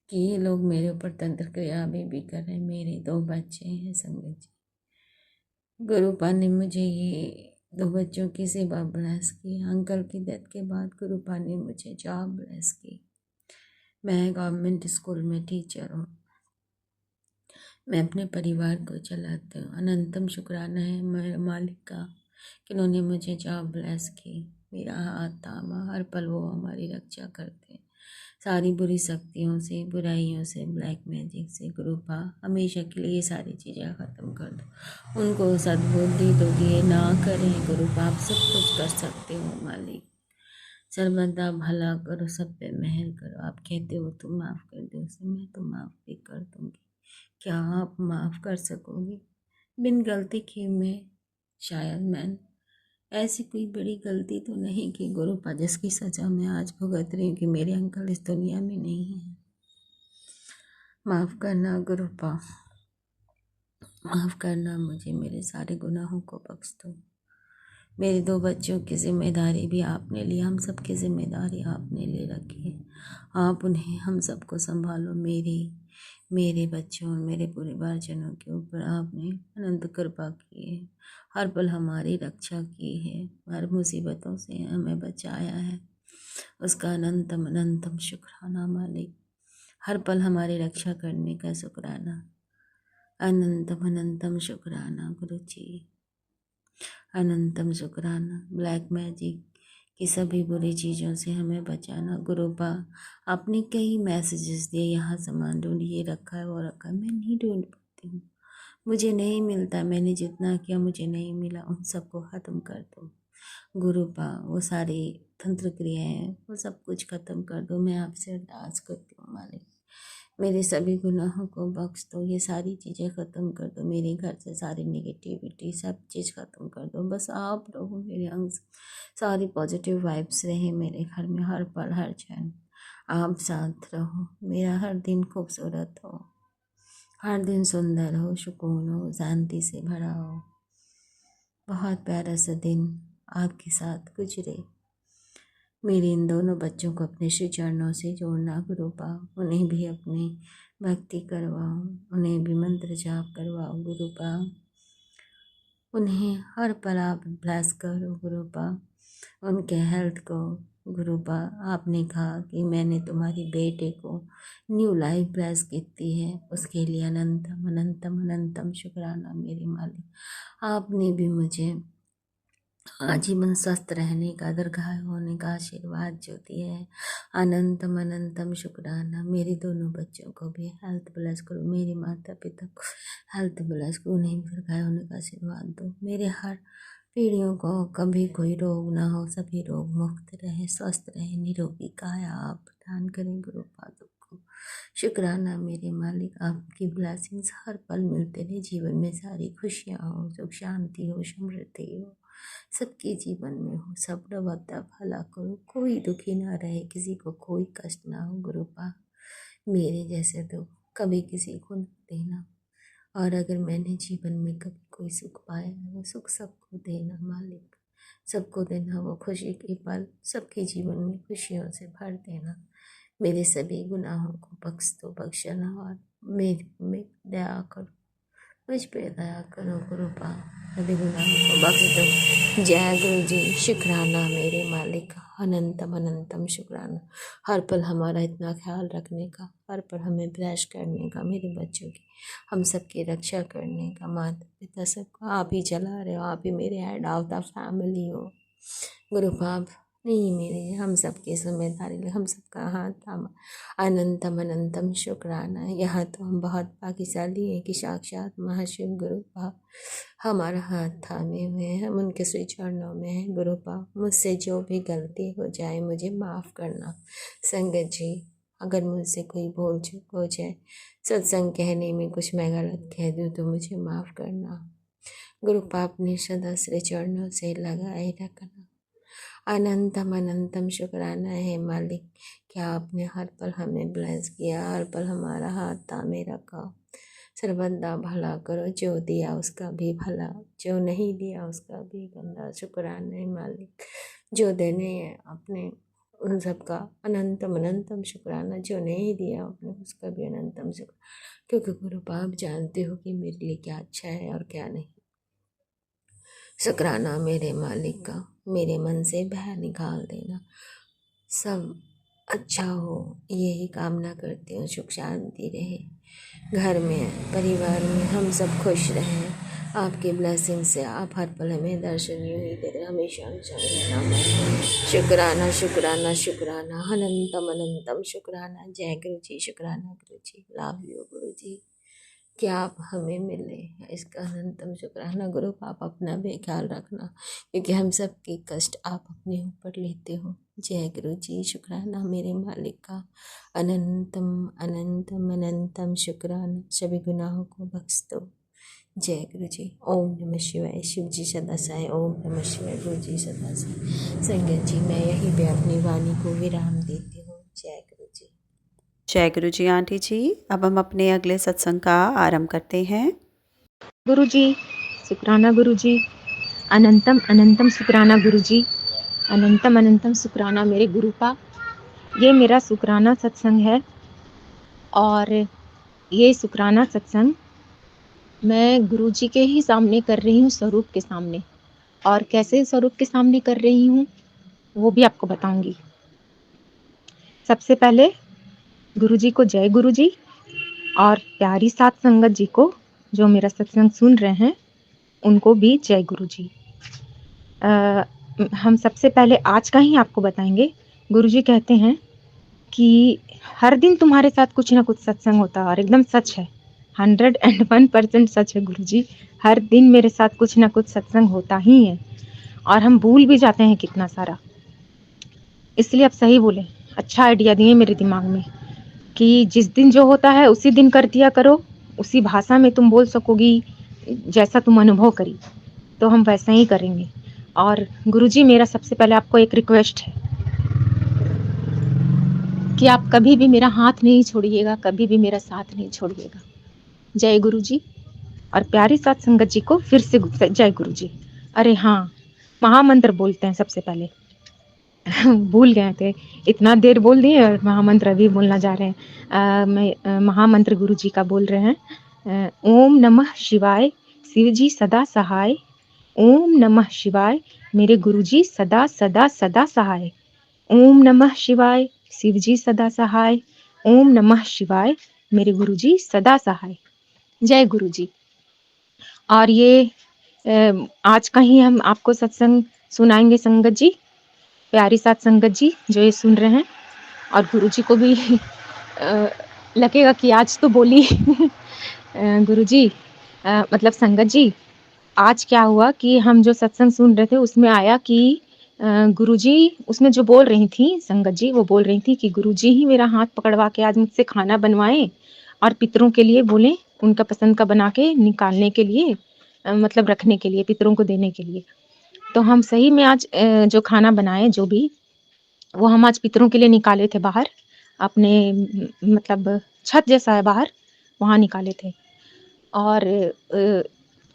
कि ये लोग मेरे ऊपर तंत्र क्रिया अभी भी कर रहे हैं। मेरे 2 बच्चे हैं संगत जी। गुरुपा ने मुझे ये 2 बच्चों की सेवा ब्लेस की। अंकल की डेथ के बाद गुरुपा ने मुझे जॉब ब्लेस की। मैं गवर्नमेंट स्कूल में टीचर हूँ। मैं अपने परिवार को चलाती हूँ। अनंतम शुक्राना है मेरे मालिक का कि उन्होंने मुझे जॉब ब्लेस की। मेरा हाथ थामा, हर पल वो हमारी रक्षा करते हैं सारी बुरी शक्तियों से, बुराइयों से, ब्लैक मैजिक से। गुरुपा हमेशा के लिए ये सारी चीज़ें ख़त्म कर दो, उनको सद्बुद्धि दो कि ये ना करें। गुरुपा आप सब कुछ कर सकते हो मालिक, सर्वदा भला करो, सब पे मेहर करो। आप कहते हो तुम माफ़ कर दो उसे, मैं तो माफ़ भी कर दूँगी। क्या आप माफ़ कर सकोगे? बिन गलती की मैं, शायद मैंने ऐसी कोई बड़ी गलती तो नहीं की गुरुपा जिसकी सज़ा मैं आज भुगत रही हूँ कि मेरे अंकल इस दुनिया में नहीं है। माफ़ करना गुरुपा, माफ़ करना मुझे, मेरे सारे गुनाहों को बख्श दो। मेरे 2 बच्चों की जिम्मेदारी भी आपने ली, हम सब की जिम्मेदारी आपने ले रखी है। आप उन्हें हम सबको संभालो। मेरे बच्चों और मेरे परिवारजनों के ऊपर आपने अनंत कृपा की है। हर पल हमारी रक्षा की है, हर मुसीबतों से हमें बचाया है। उसका अनंतम अनंतम शुक्राना मालिक। हर पल हमारी रक्षा करने का शुक्राना, अनंतम अनंतम शुक्राना गुरु जी, अनंतम शुक्राना। ब्लैक मैजिक की सभी बुरी चीज़ों से हमें बचाना गुरुपा। आपने कई मैसेजेस दिए, यहाँ सामान ढूंढिए, रखा है वो रखा है, मैं नहीं ढूंढ पाती हूँ, मुझे नहीं मिलता। मैंने जितना किया मुझे नहीं मिला, उन सबको ख़त्म कर दो गुरुपा। वो सारी तंत्र क्रियाएँ वो सब कुछ ख़त्म कर दो। मैं आपसे अरदास करती हूँ मालिक, मेरे सभी गुनाहों को बख्श दो, ये सारी चीज़ें ख़त्म कर दो। मेरे घर से सारी नेगेटिविटी सब चीज़ ख़त्म कर दो। बस आप रहो मेरे अंग, सारी पॉजिटिव वाइब्स रहे मेरे घर में हर पल हर क्षण। आप साथ रहो, मेरा हर दिन खूबसूरत हो, हर दिन सुंदर हो, सुकून हो, शांति से भरा हो। बहुत प्यारा सा दिन आपके साथ गुजरे। मेरे इन दोनों बच्चों को अपने श्री चरणों से जोड़ना गुरुपा। उन्हें भी अपनी भक्ति करवाओ, उन्हें भी मंत्र जाप करवाओ गुरुपा। उन्हें हर पल आप ब्लेस करो गुरुपा, उनके हेल्थ को गुरुपा। आपने कहा कि मैंने तुम्हारी बेटे को न्यू लाइफ ब्लेस की है, उसके लिए अनंतम अनंतम अनंतम शुक्राना मेरे मालिक। आपने भी मुझे आजीवन स्वस्थ रहने का, दीर्घायु होने का आशीर्वाद जो दिया है, अनंतम अनंतम शुक्राना। मेरे दोनों बच्चों को भी हेल्थ ब्लेस करो, मेरे माता पिता को हेल्थ ब्लेस करो, उन्हें भी दीर्घायु होने का आशीर्वाद दो। मेरे हर पीढ़ियों को कभी कोई रोग ना हो, सभी रोग मुक्त रहे, स्वस्थ रहे, निरोगी काया आप प्रदान करें गुरु पादों को। शुक्राना मेरे मालिक, आपकी ब्लेसिंग्स हर पल मिलते रहे, जीवन में सारी खुशियाँ हो, सुख शांति हो, समृद्धि हो, सबके जीवन में हो। सब रवद्दा भला करो, कोई दुखी ना रहे, किसी को कोई कष्ट ना हो गुरुपा। मेरे जैसे तो कभी किसी को न देना, और अगर मैंने जीवन में कभी कोई सुख पाया है वो सुख सबको देना मालिक, सबको देना वो खुशी के पल, सबके जीवन में खुशियों से भर देना। मेरे सभी गुनाहों को बख्श दो, बख्शना, और मेरे में दया करो, मुझ पे दया करो गुरुपा, सभी गुनाहों को बख्श दो। जय गुरु जी। शुक्राना मेरे मालिक, अनंतम अनंतम शुक्राना। हर पल हमारा इतना ख्याल रखने का, हर पल हमें ब्लेस करने का, मेरे बच्चों की हम सबकी रक्षा करने का, माता पिता सबको आप ही चला रहे हो, आप ही मेरे हेड ऑफ द फैमिली हो गुरुपा। नहीं मेरे हम सबकी जिम्मेदारी, हम सबका हाथ थामा। अनंतम अनंतम शुक्राना। यहाँ तो हम बहुत भाग्यशाली हैं कि साक्षात महाशिव गुरु पाप हमारा हाथ थामे हुए हैं, हम उनके श्री चरणों में हैं। गुरु पाप मुझसे जो भी गलती हो जाए मुझे माफ़ करना। संगत जी, अगर मुझसे कोई भूल चूक हो जाए, सत्संग कहने में कुछ मैं गलत कह दूँ तो मुझे माफ़ करना। गुरु पाप ने सदा श्री चरणों से लगाए रखना। अनंतम अनंतम शुक्राना है मालिक, क्या आपने हर पल हमें ब्लेस किया, हर पल हमारा हाथ थामे रखा। सर्वदा भला करो, जो दिया उसका भी भला, जो नहीं दिया उसका भी गंदा। शुक्राना है मालिक, जो देने हैं अपने उन सबका अनंतम अनंतम शुक्राना, जो नहीं दिया अपने उसका भी अनंतम शुक्राना। क्योंकि गुरु पाप जानते हो कि मेरे लिए क्या अच्छा है और क्या नहीं। शुक्राना मेरे मालिक का, मेरे मन से भय निकाल देना, सब अच्छा हो यही कामना करती हूँ। सुख शांति रहे घर में, परिवार में, हम सब खुश रहें आपकी ब्लेसिंग से। आप हर पल हमें दर्शन यूँ ही देते, हमेशा हम रहना। शुक्राना शुक्राना शुक्राना, अनंतम अनंतम शुक्राना। जय गुरु जी, शुक्राना गुरु जी, लव यू गुरु जी, क्या आप हमें मिले इसका अनंतम शुक्राना। गुरु आप अपना भी ख्याल रखना, क्योंकि हम सब के कष्ट आप अपने ऊपर लेते हो। जय गुरु जी, शुक्राना मेरे मालिक का, अनंतम अनंतम अनंतम शुक्राना। सभी गुनाहों को बख्श दो। जय गुरु जी। ओम नमः शिवाय। शिव जी सदा सहाय। ओम नमः शिवाय। गुरु जी सदा सहाय। संगत जी, मैं यहीं पे अपनी वाणी को विराम देती हूँ। जय गुरु जी। जय गुरु जी आंटी जी। अब हम अपने अगले सत्संग का आरंभ करते हैं। गुरु जी, शुक्राना गुरु जी, अनंतम अनंतम शुक्राना गुरु जी, अनंतम अनंतम शुक्राना मेरे गुरु का। ये मेरा शुक्राना सत्संग है और ये शुक्राना सत्संग मैं गुरु जी के ही सामने कर रही हूँ, स्वरूप के सामने। और कैसे स्वरूप के सामने कर रही हूँ वो भी आपको बताऊंगी। सबसे पहले गुरु जी को जय गुरु जी, और प्यारी सात संगत जी को जो मेरा सत्संग सुन रहे हैं उनको भी जय गुरु जी। हम सबसे पहले आज का ही आपको बताएंगे। गुरु जी कहते हैं कि हर दिन तुम्हारे साथ कुछ ना कुछ सत्संग होता है, और एकदम सच है, 101% सच है गुरु जी। हर दिन मेरे साथ कुछ ना कुछ सत्संग होता ही है, और हम भूल भी जाते हैं कितना सारा। इसलिए आप सही बोले, अच्छा आइडिया दिए मेरे दिमाग में कि जिस दिन जो होता है उसी दिन कर दिया करो, उसी भाषा में तुम बोल सकोगी जैसा तुम अनुभव करी, तो हम वैसा ही करेंगे। और गुरुजी, मेरा सबसे पहले आपको एक रिक्वेस्ट है कि आप कभी भी मेरा हाथ नहीं छोड़िएगा, कभी भी मेरा साथ नहीं छोड़िएगा। जय गुरु जी। और प्यारी साथ संगत जी को फिर से जय गुरु जी। अरे हाँ, महामंत्र बोलते हैं सबसे पहले। भूल गए थे, इतना देर बोल दिए और महामंत्र अभी बोलना जा रहे हैं। मैं महामंत्र गुरु जी का बोल रहे हैं। ओम नमः शिवाय, शिव जी सदा सहाय। ओम नमः शिवाय, मेरे गुरुजी सदा सदा सदा सहाय। ओम नमः शिवाय, शिव जी सदा सहाय। ओम नमः शिवाय, मेरे गुरुजी सदा सहाय। जय गुरु जी। और ये आज का ही हम आपको सत्संग सुनाएंगे संगत जी, प्यारी साथ संगत जी जो ये सुन रहे हैं। और गुरु जी को भी लगेगा कि आज तो बोली गुरु जी, मतलब संगत जी, आज क्या हुआ कि हम जो सत्संग सुन रहे थे उसमें आया कि गुरुजी उसमें जो बोल रही थी संगत जी, वो बोल रही थी कि गुरुजी ही मेरा हाथ पकड़वा के आज मुझसे खाना बनवाएं और पितरों के लिए बोले, उनका पसंद का बना के निकालने के लिए, मतलब रखने के लिए, पितरों को देने के लिए। तो हम सही में आज जो खाना बनाए जो भी, वो हम आज पितरों के लिए निकाले थे बाहर, अपने मतलब छत जैसा है बाहर, वहाँ निकाले थे। और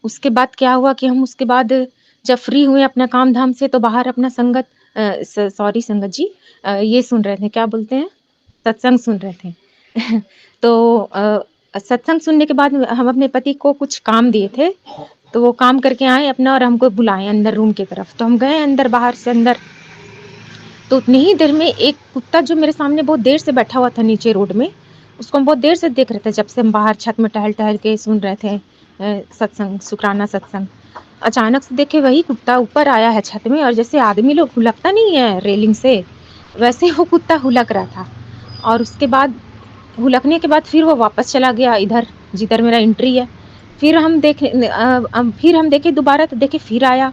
उसके बाद क्या हुआ कि हम उसके बाद जब फ्री हुए अपना काम धाम से, तो बाहर अपना संगत सॉरी संगत जी, ये सुन रहे थे, क्या बोलते हैं, सत्संग सुन रहे थे। तो सत्संग सुनने के बाद हम अपने पति को कुछ काम दिए थे, तो वो काम करके आए अपना और हमको बुलाए अंदर रूम की तरफ। तो हम गए अंदर, बाहर से अंदर, तो उतनी ही देर में एक कुत्ता जो मेरे सामने बहुत देर से बैठा हुआ था नीचे रोड में, उसको हम बहुत देर से देख रहे थे, जब से हम बाहर छत में टहल टहल के सुन रहे थे सत्संग, शुक्राना सत्संग। अचानक से देखे वही कुत्ता ऊपर आया है छत में, और जैसे आदमी लोग हुलकता नहीं है रेलिंग से, वैसे वो कुत्ता हुलक रहा था। और उसके बाद हुलकने के बाद फिर वो वापस चला गया इधर जिधर मेरा एंट्री है। फिर हम देखे दोबारा, तो देखे फिर आया,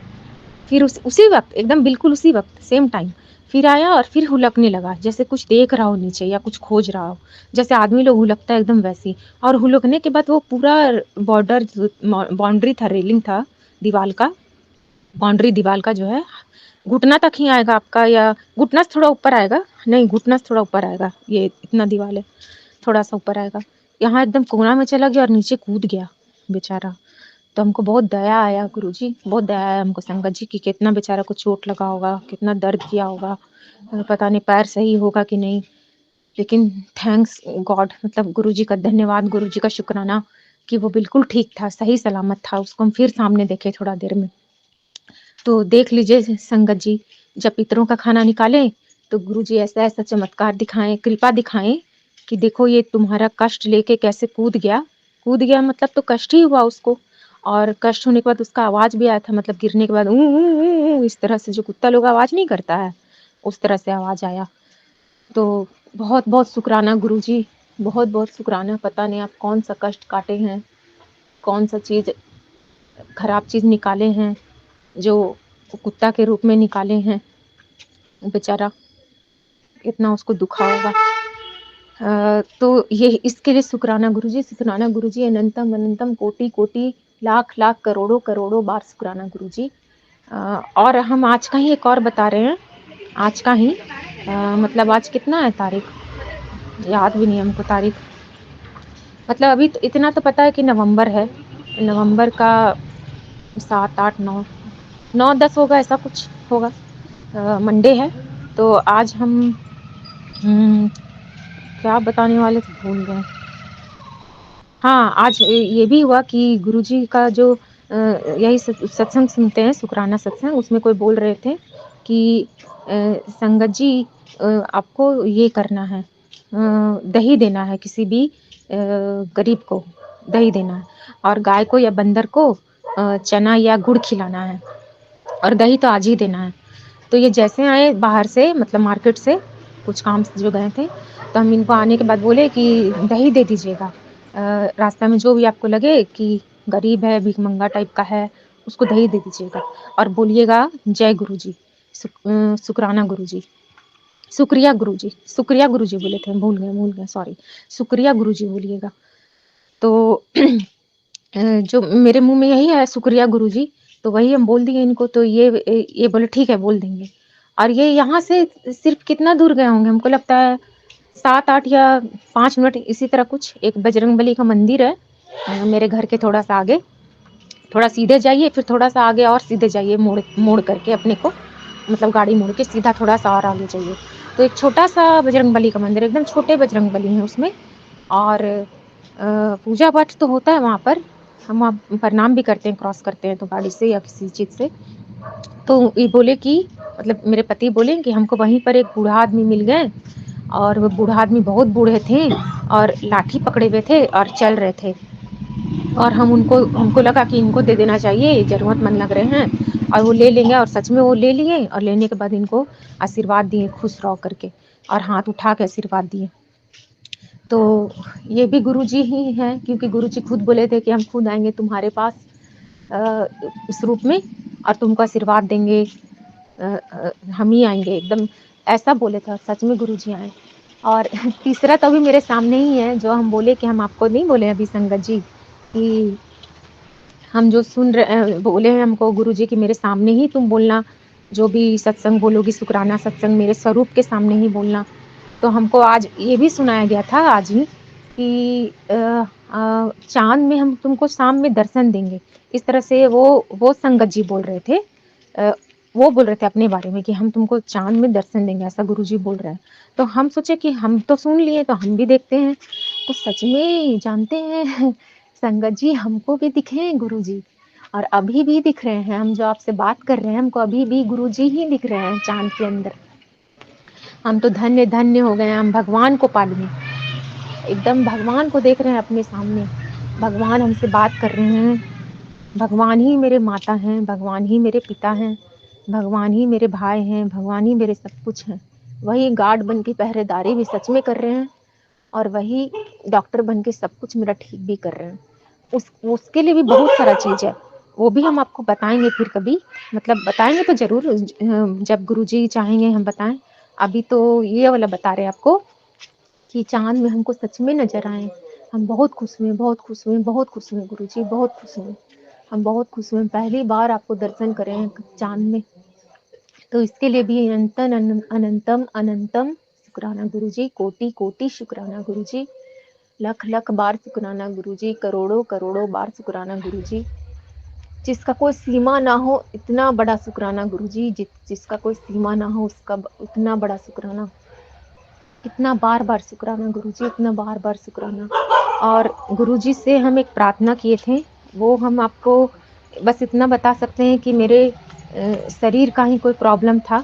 फिर उसी वक्त एकदम बिल्कुल उसी वक्त सेम टाइम फिर आया और फिर हुलकने लगा, जैसे कुछ देख रहा हो नीचे या कुछ खोज रहा हो, जैसे आदमी लोग हुलकता है एकदम वैसी। और हुलकने के बाद वो पूरा बॉर्डर बाउंड्री था, रेलिंग था दीवार का, बाउंड्री दीवार का जो है घुटना तक ही आएगा आपका, या घुटना से थोड़ा ऊपर आएगा, नहीं घुटना से थोड़ा ऊपर आएगा, ये इतना दीवार है, थोड़ा सा ऊपर आएगा। यहाँ एकदम कोना में चला गया और नीचे कूद गया बेचारा। तो हमको बहुत दया आया गुरुजी, बहुत दया आया हमको संगत जी कि कितना बेचारा को चोट लगा होगा, कितना दर्द किया होगा, पता नहीं पैर सही होगा कि नहीं। लेकिन थैंक्स गॉड, मतलब गुरुजी का धन्यवाद, गुरुजी का शुक्राना कि वो बिल्कुल ठीक था, सही सलामत था। उसको हम फिर सामने देखे थोड़ा देर में। तो देख लीजिए संगत जी, जब पितरों का खाना निकालें तो गुरुजी ऐसा ऐसा चमत्कार दिखाएं, कृपा दिखाएं कि देखो ये तुम्हारा कष्ट लेके कैसे कूद गया। कूद गया मतलब तो कष्ट ही हुआ उसको, और कष्ट होने के बाद उसका आवाज भी आया था, मतलब गिरने के बाद इस तरह से जो कुत्ता लोग आवाज नहीं करता है, उस तरह से आवाज आया। तो बहुत बहुत शुक्राना गुरुजी, बहुत बहुत शुक्राना। पता नहीं आप कौन सा कष्ट काटे हैं, कौन सा चीज खराब चीज निकाले हैं, जो कुत्ता के रूप में निकाले हैं। बेचारा इतना उसको दुखा होगा। तो ये इसके लिए शुक्राना गुरुजी, शुक्राना गुरुजी, अनंतम अनंतम कोटि कोटि लाख लाख करोड़ों करोड़ों बार शुक्राना गुरुजी। और हम आज का ही एक और बता रहे हैं, आज का ही मतलब आज कितना है तारीख, याद भी नहीं हमको तारीख, मतलब अभी तो इतना तो पता है कि नवंबर है, नवंबर का 7 8 9 9 10 होगा, ऐसा कुछ होगा, मंडे है। तो आज हम क्या बताने वाले थे भूल गए। हाँ, आज ये भी हुआ कि गुरुजी का जो यही सत्संग सुनते हैं, शुक्राना सत्संग, उसमें कोई बोल रहे थे कि संगत जी आपको ये करना है, दही देना है किसी भी गरीब को, दही देना है, और गाय को या बंदर को चना या गुड़ खिलाना है, और दही तो आज ही देना है। तो ये जैसे आए बाहर से, मतलब मार्केट से कुछ काम से जो गए थे, तो हम इनको आने के बाद बोले कि दही दे दीजिएगा, रास्ता में जो भी आपको लगे कि गरीब है, भिखमंगा टाइप का है, उसको दही दे दीजिएगा, और बोलिएगा जय गुरुजी, शुक्राना गुरुजी, शुक्रिया गुरुजी, शुक्रिया गुरुजी बोले थे, भूल गए सॉरी, शुक्रिया गुरुजी बोलिएगा। तो जो मेरे मुंह में यही है, शुक्रिया गुरुजी, तो वही हम बोल दिए इनको। तो ये बोले ठीक है बोल देंगे। और ये यहाँ से सिर्फ कितना दूर गए होंगे, हमको लगता है 7 8 या 5 मिनट इसी तरह कुछ। एक बजरंगबली का मंदिर है मेरे घर के थोड़ा सा आगे, थोड़ा सीधे जाइए, फिर थोड़ा सा आगे और सीधे जाइए, मोड़ मोड़ करके अपने को, मतलब गाड़ी मोड़ के सीधा थोड़ा सा और आगे जाइए, तो एक छोटा सा बजरंगबली का मंदिर, एकदम छोटे बजरंगबली हैं उसमें। और पूजा पाठ तो होता है वहाँ पर, हम वहाँ प्रणाम भी करते हैं, क्रॉस करते हैं तो गाड़ी से या किसी चीज़ से। तो ये बोले कि, मतलब मेरे पति बोले कि हमको वहीं पर एक बूढ़ा आदमी मिल गए, और वो बूढ़ा आदमी बहुत बूढ़े थे और लाठी पकड़े हुए थे और चल रहे थे, और हमको लगा कि इनको दे देना चाहिए, ज़रूरतमंद लग रहे हैं, और वो ले लेंगे। और सच में वो ले लिए, और लेने के बाद इनको आशीर्वाद दिए, खुश रहो करके, और हाथ उठा के आशीर्वाद दिए। तो ये भी गुरुजी ही हैं, क्योंकि गुरुजी खुद बोले थे कि हम खुद आएंगे तुम्हारे पास इस रूप में, और तुमको आशीर्वाद देंगे, हम ही आएंगे, एकदम ऐसा बोले थे, सच में गुरुजी आए। और तीसरा तो अभी मेरे सामने ही है, जो हम बोले कि हम आपको नहीं बोले अभी संगत जी, कि हम जो सुन रहे बोले हैं हमको गुरुजी कि मेरे सामने ही तुम बोलना, जो भी सत्संग बोलोगी शुक्राना सत्संग मेरे स्वरूप के सामने ही बोलना। तो हमको आज ये भी सुनाया गया था आज ही कि चांद में हम तुमको शाम में दर्शन देंगे, इस तरह से वो संगत जी बोल रहे थे। वो बोल रहे थे अपने बारे में कि हम तुमको चांद में दर्शन देंगे, ऐसा गुरुजी बोल रहे हैं। तो हम सोचे कि हम तो सुन लिए तो हम भी देखते हैं। तो सच में जानते हैं संगत जी, हमको भी दिखे हैं गुरुजी, और अभी भी दिख रहे हैं। हम जो आपसे बात कर रहे हैं, हमको अभी भी गुरुजी ही दिख रहे हैं चांद के अंदर। हम तो धन्य धन्य हो गए, हम भगवान को पा लिए, एकदम भगवान को देख रहे हैं अपने सामने, भगवान हमसे बात कर रहे हैं। भगवान ही मेरे माता हैं, भगवान ही मेरे पिता हैं, भगवान ही मेरे भाई हैं, भगवान ही मेरे सब कुछ हैं। वही गार्ड बन के पहरेदारी भी सच में कर रहे हैं और वही डॉक्टर बन के सब कुछ मेरा ठीक भी कर रहे हैं। उसके लिए भी बहुत सारा चीज़ है, वो भी हम आपको बताएँगे फिर कभी, मतलब बताएँगे तो ज़रूर जब गुरुजी चाहेंगे हम बताएँ। अभी तो ये वाला बता रहे हैं आपको कि चाँद में हमको सच में नज़र आए। हम बहुत खुश हुए, बहुत खुश हुए, बहुत खुश हुए गुरुजी, बहुत खुश हुए। हम बहुत खुश हुए, पहली बार आपको दर्शन करे हैं चाँद में। तो इसके लिए भी अनंतम अनंतम शुक्राना गुरुजी, कोटि कोटि शुक्राना गुरुजी, लख लख बार शुक्राना गुरुजी, करोड़ों करोड़ों बार शुक्राना गुरुजी। जिसका कोई सीमा ना हो इतना बड़ा शुक्राना गुरुजी, जिसका कोई सीमा ना हो उसका उतना बड़ा शुक्राना। इतना बार बार शुक्राना गुरुजी, इतना बार बार शुक्राना। और गुरुजी से हम एक प्रार्थना किए थे, वो हम आपको बस इतना बता सकते हैं कि मेरे शरीर का ही कोई प्रॉब्लम था,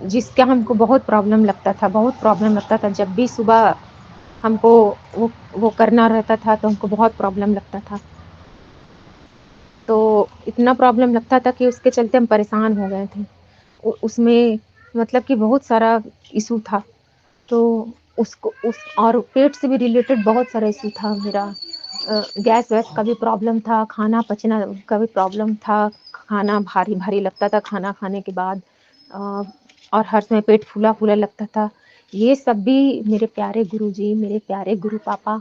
जिसका हमको बहुत प्रॉब्लम लगता था, बहुत प्रॉब्लम लगता था। जब भी सुबह हमको वो करना रहता था तो हमको बहुत प्रॉब्लम लगता था। तो इतना प्रॉब्लम लगता था कि उसके चलते हम परेशान हो गए थे। उसमें मतलब कि बहुत सारा इशू था। तो उसको उस और पेट से भी रिलेटेड बहुत सारा इशू था मेरा। गैस वैस का भी प्रॉब्लम था, खाना पचना का भी प्रॉब्लम था, खाना भारी भारी लगता था खाना खाने के बाद, और हर समय पेट फूला फूला लगता था। ये सब भी मेरे प्यारे गुरुजी, मेरे प्यारे गुरु पापा,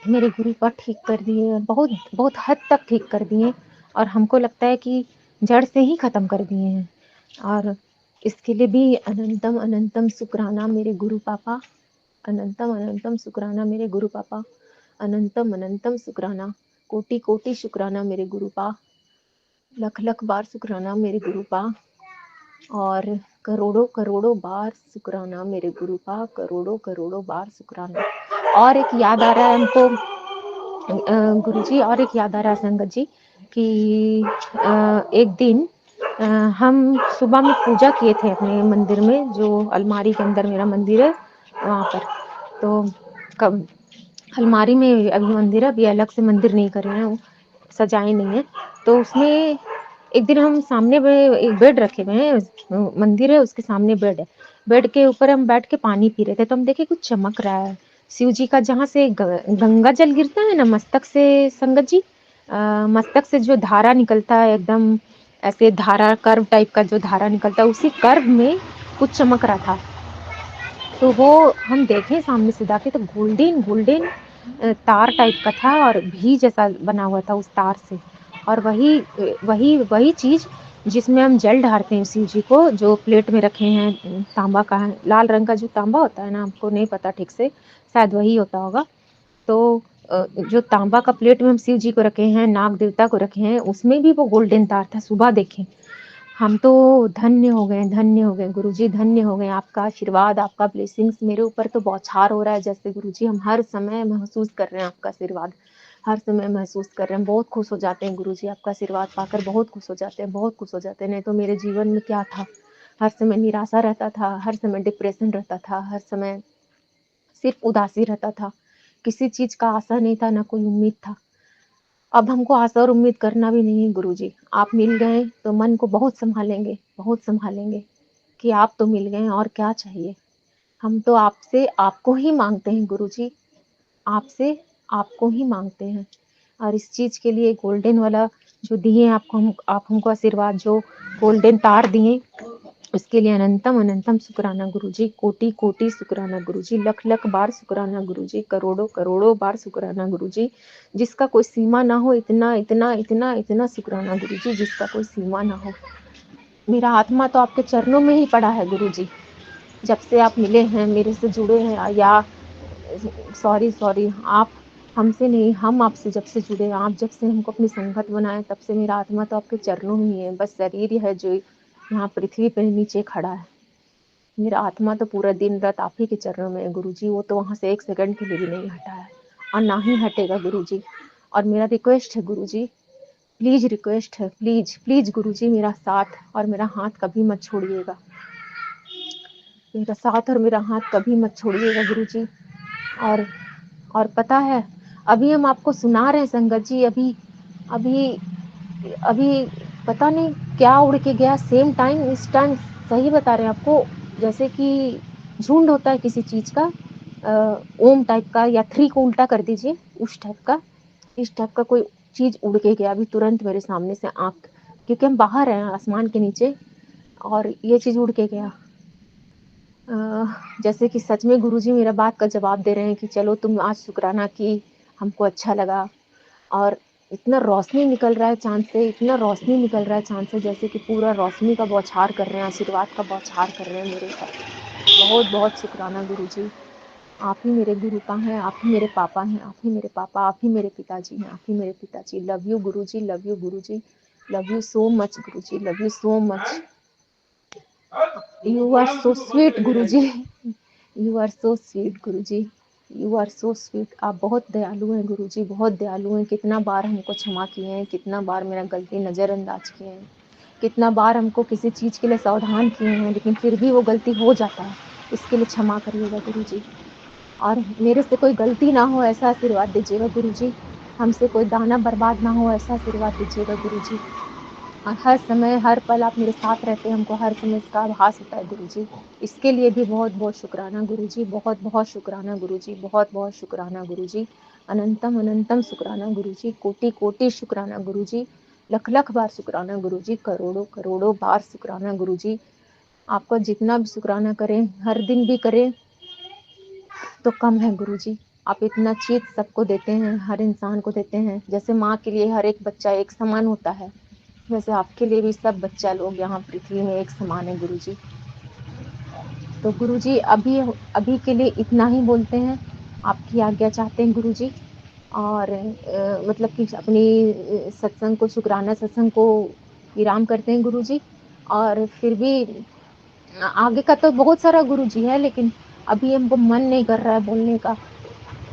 मेरे गुरु पर ठीक कर दिए, बहुत बहुत हद तक ठीक कर दिए और हमको लगता है कि जड़ से ही ख़त्म कर दिए हैं। और इसके लिए भी अनंतम अनंतम शुक्राना मेरे गुरु पापा, अनंतम अनंतम शुक्राना मेरे गुरु पापा, अनंतम अनंतम शुक्राना, कोटि कोटि शुक्राना मेरे गुरु पा, लख लख बार शुक्राना मेरे गुरु पा, और करोड़ों करोड़ों बार शुक्राना मेरे गुरु पा, करोड़ों करोड़ों बार शुक्राना। और एक याद आ रहा है हमको गुरुजी, और एक याद आ रहा है संगत जी कि एक दिन हम सुबह में पूजा किए थे अपने मंदिर में, जो अलमारी के अंदर मेरा मंदिर है वहाँ पर। तो कब अलमारी में अभी मंदिर है, अभी अलग से मंदिर नहीं करे हैं, सजाए नहीं है। तो उसमें एक दिन हम सामने एक बेड रखे हुए हैं, मंदिर है उसके सामने बेड है, बेड के ऊपर हम बैठ के पानी पी रहे थे तो हम देखे कुछ चमक रहा है। शिव जी का जहाँ से गंगा जल गिरता है ना मस्तक से संगत जी, मस्तक से जो धारा निकलता है एकदम ऐसे धारा कर्व टाइप का जो धारा निकलता है, उसी कर्व में कुछ चमक रहा था। तो वो हम देखे सामने से जाके तो गोल्डन गोल्डन तार टाइप का था और भी जैसा बना हुआ था उस तार से। और वही वही वही चीज जिसमें हम जल ढारते हैं शिव जी को, जो प्लेट में रखे हैं, तांबा का है, लाल रंग का जो तांबा होता है ना, हमको नहीं पता ठीक से, शायद वही होता होगा। तो जो तांबा का प्लेट में हम शिव जी को रखे हैं, नाग देवता को रखे हैं, उसमें भी वो गोल्डन तार था। सुबह देखें हम तो धन्य हो गए, धन्य हो गए गुरुजी, धन्य हो गए। आपका आशीर्वाद, आपका ब्लेसिंग्स मेरे ऊपर तो बौछार हो रहा है जैसे गुरुजी, हम हर समय महसूस कर रहे हैं आपका आशीर्वाद, हर समय महसूस कर रहे हैं। बहुत खुश हो जाते हैं गुरुजी, आपका आशीर्वाद पाकर बहुत खुश हो जाते हैं, बहुत खुश हो जाते हैं। नहीं तो मेरे जीवन में क्या था, हर समय निराशा रहता था, हर समय डिप्रेशन रहता था, हर समय सिर्फ उदासी रहता था, किसी चीज का आशा नहीं था, ना कोई उम्मीद था। अब हमको आशा और उम्मीद करना भी नहीं है गुरुजी, आप मिल गए तो मन को बहुत संभालेंगे, बहुत संभालेंगे कि आप तो मिल गए, और क्या चाहिए। हम तो आपसे आपको ही मांगते हैं गुरुजी, आपसे आपको ही मांगते हैं। और इस चीज के लिए गोल्डन वाला जो दिए आपको, आप हमको आशीर्वाद जो गोल्डन तार दिए, उसके लिए अनंतम अनंतम शुक्राना गुरुजी, कोटि कोटि शुक्राना गुरुजी, लख लख बार शुक्राना गुरुजी, करोड़ों करोड़ों बार शुक्राना गुरुजी। जिसका कोई सीमा ना हो इतना इतना इतना इतना शुक्राना गुरुजी, जिसका कोई सीमा ना हो। मेरा आत्मा तो आपके चरणों में ही पड़ा है गुरुजी, जब से आप मिले हैं, मेरे से जुड़े हैं, या सॉरी सॉरी, आप हमसे नहीं, हम आपसे जब से जुड़े, आप जब से हमको अपनी संगत बनाए, तब से मेरा आत्मा तो आपके चरणों में ही है। बस शरीर ही है जो यहाँ पृथ्वी पे नीचे खड़ा है। मेरा आत्मा तो पूरा दिन रात आप ही के चरणों में है गुरुजी, वो तो वहाँ से एक सेकंड के लिए भी नहीं हटा है और ना ही हटेगा गुरुजी। और मेरा रिक्वेस्ट है गुरुजी, प्लीज रिक्वेस्ट है, प्लीज प्लीज गुरुजी, मेरा साथ और मेरा हाथ कभी मत छोड़िएगा, मेरा साथ और मेरा हाथ कभी मत छोड़िएगा गुरुजी। और पता है, अभी हम आपको सुना रहे हैं संगत जी, अभी अभी अभी पता नहीं क्या उड़ के गया सेम टाइम, इस टाइम सही बता रहे हैं आपको, जैसे कि झुंड होता है किसी चीज़ का, ओम टाइप का या 3 को उल्टा कर दीजिए, उस टाइप का, इस टाइप का कोई चीज़ उड़ के गया अभी तुरंत मेरे सामने से, आँख, क्योंकि हम बाहर हैं आसमान के नीचे, और ये चीज़ उड़ के गया। जैसे कि सच में गुरुजी मेरा बात का जवाब दे रहे हैं कि चलो तुम आज शुक्राना की, हमको अच्छा लगा। और इतना रोशनी निकल रहा है चाँद से, इतना रोशनी निकल रहा है चाँद से, जैसे कि पूरा रोशनी का बौछार कर रहे हैं, आशीर्वाद का बौछार कर रहे हैं मेरे ऊपर। बहुत-बहुत शुक्राना गुरुजी। आप ही मेरे गुरु का हैं, आप ही मेरे पापा हैं, आप ही मेरे पापा, आप ही मेरे पिताजी हैं, आप ही मेरे पिताजी। Love you guruji, love you guruji, love you so much guruji, love you so much. You are so sweet guruji, you are so sweet guruji, you are so sweet. आप बहुत दयालु हैं गुरुजी, बहुत दयालु हैं। कितना बार हमको क्षमा किए हैं, कितना बार मेरा गलती नज़रअंदाज किए हैं, कितना बार हमको किसी चीज़ के लिए सावधान किए हैं, लेकिन फिर भी वो गलती हो जाता है। इसके लिए क्षमा करिएगा गुरुजी, और मेरे से कोई गलती ना हो ऐसा आशीर्वाद दीजिएगा गुरुजी। हमसे कोई दाना बर्बाद ना हो ऐसा आशीर्वाद दीजिएगा गुरुजी। और हर समय हर पल आप मेरे साथ रहते हैं, हमको हर समय इसका आभास होता है गुरुजी। इसके लिए भी बहुत-बहुत शुक्राना गुरुजी, बहुत-बहुत शुक्राना गुरुजी, बहुत-बहुत शुक्राना गुरुजी। अनंतम अनंतम शुक्राना गुरुजी, कोटि-कोटि शुक्राना गुरुजी, लख-लख बार शुक्राना गुरुजी, करोड़ों-करोड़ों बार शुक्राना गुरुजी। आपका जितना भी शुक्राना करें, हर दिन भी करें तो कम है गुरुजी। आप इतना चीज़ सबको देते हैं, हर इंसान को देते हैं। जैसे माँ के लिए हर एक बच्चा एक समान होता है, वैसे आपके लिए भी सब बच्चा लोग यहाँ पृथ्वी में एक समान है गुरुजी। तो गुरुजी अभी अभी के लिए इतना ही बोलते हैं, आपकी आज्ञा चाहते हैं गुरुजी। और मतलब कि अपनी सत्संग को, शुक्राना सत्संग को विराम करते हैं गुरुजी। और फिर भी आगे का तो बहुत सारा गुरुजी है, लेकिन अभी हमको मन नहीं कर रहा है बोलने का,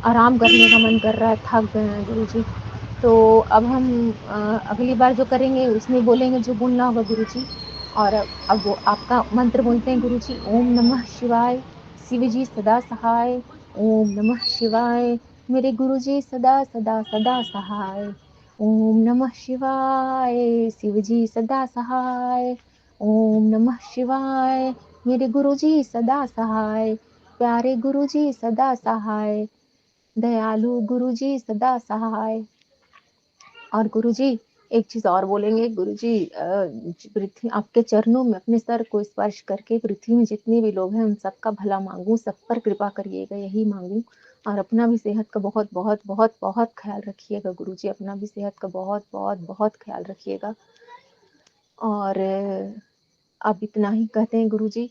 आराम करने का मन कर रहा है, थक गए हैं गुरुजी। तो अब हम अगली बार जो करेंगे उसमें बोलेंगे जो बोलना होगा गुरुजी। और अब वो आपका मंत्र बोलते हैं गुरुजी, ओम नमः शिवाय, शिव जी सदा सहाय। ओम नमः शिवाय, मेरे गुरुजी सदा सदा सदा सहाय। ओम नमः शिवाय, शिव जी सदा सहाय। ओम नमः शिवाय, मेरे गुरुजी सदा सहाय। प्यारे गुरुजी सदा सहाय, दयालु गुरुजी सदा सहाय। और गुरुजी एक चीज़ और बोलेंगे गुरुजी, पृथ्वी आपके चरणों में अपने सर को स्पर्श करके पृथ्वी में जितने भी लोग हैं उन सबका भला मांगूं, सब पर कृपा करिएगा, यही मांगूं। और अपना भी सेहत का बहुत बहुत बहुत बहुत ख्याल रखिएगा गुरुजी, अपना भी सेहत का बहुत बहुत बहुत ख्याल रखिएगा। और अब इतना ही कहते हैं गुरुजी,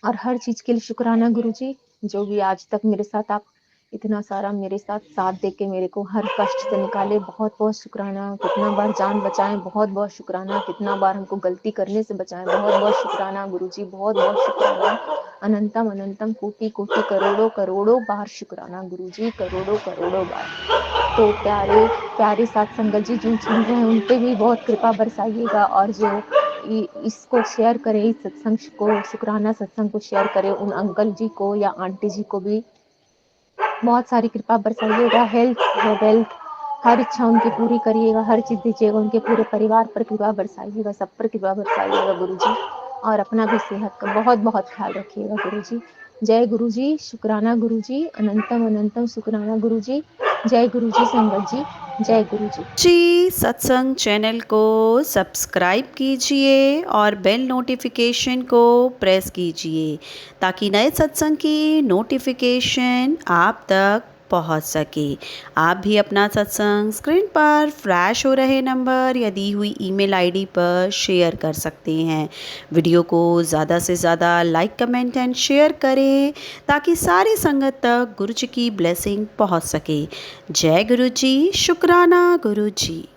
और हर चीज़ के लिए शुक्राना गुरुजी। जो भी आज तक मेरे साथ आप इतना सारा मेरे साथ दे के मेरे को हर कष्ट से निकाले, बहुत बहुत शुक्राना। कितना बार जान बचाएं, बहुत बहुत शुक्राना। कितना बार हमको गलती करने से बचाएं, बहुत बहुत शुक्राना गुरुजी, बहुत बहुत शुक्राना। अनंतम अनंतम कोटि कोटि करोड़ों करोड़ों बार शुक्राना गुरुजी, करोड़ों करोड़ों बार। तो प्यारे प्यारे साथ संगत जी जो सुन रहे हैं उन पे भी बहुत कृपा बरसाइएगा, और जो इसको शेयर करें, इस सत्संग को, शुक्राना सत्संग को शेयर करें, उन अंकल जी को या आंटी जी को भी बहुत सारी कृपा बरसाइएगा। हेल्थ वेल्थ हर इच्छा उनकी पूरी करिएगा, हर चीज़ दीजिएगा, उनके पूरे परिवार पर कृपा बरसाइएगा, सब पर कृपा बरसाइएगा गुरुजी। और अपना भी सेहत का बहुत बहुत ख्याल रखिएगा गुरुजी। जय गुरुजी, शुक्राना गुरुजी, अनंतम अनंतम शुक्राना गुरुजी। जय गुरुजी संगत जी, जय गुरुजी। जी सत्संग चैनल को सब्सक्राइब कीजिए और बेल नोटिफिकेशन को प्रेस कीजिए ताकि नए सत्संग की नोटिफिकेशन आप तक पहुंच सके। आप भी अपना सत्संग स्क्रीन पर फ्लैश हो रहे नंबर या दी हुई ईमेल आईडी पर शेयर कर सकते हैं। वीडियो को ज़्यादा से ज़्यादा लाइक कमेंट एंड शेयर करें ताकि सारी संगत तक गुरु जी की ब्लेसिंग पहुंच सके। जय गुरु जी, शुक्राना गुरु जी।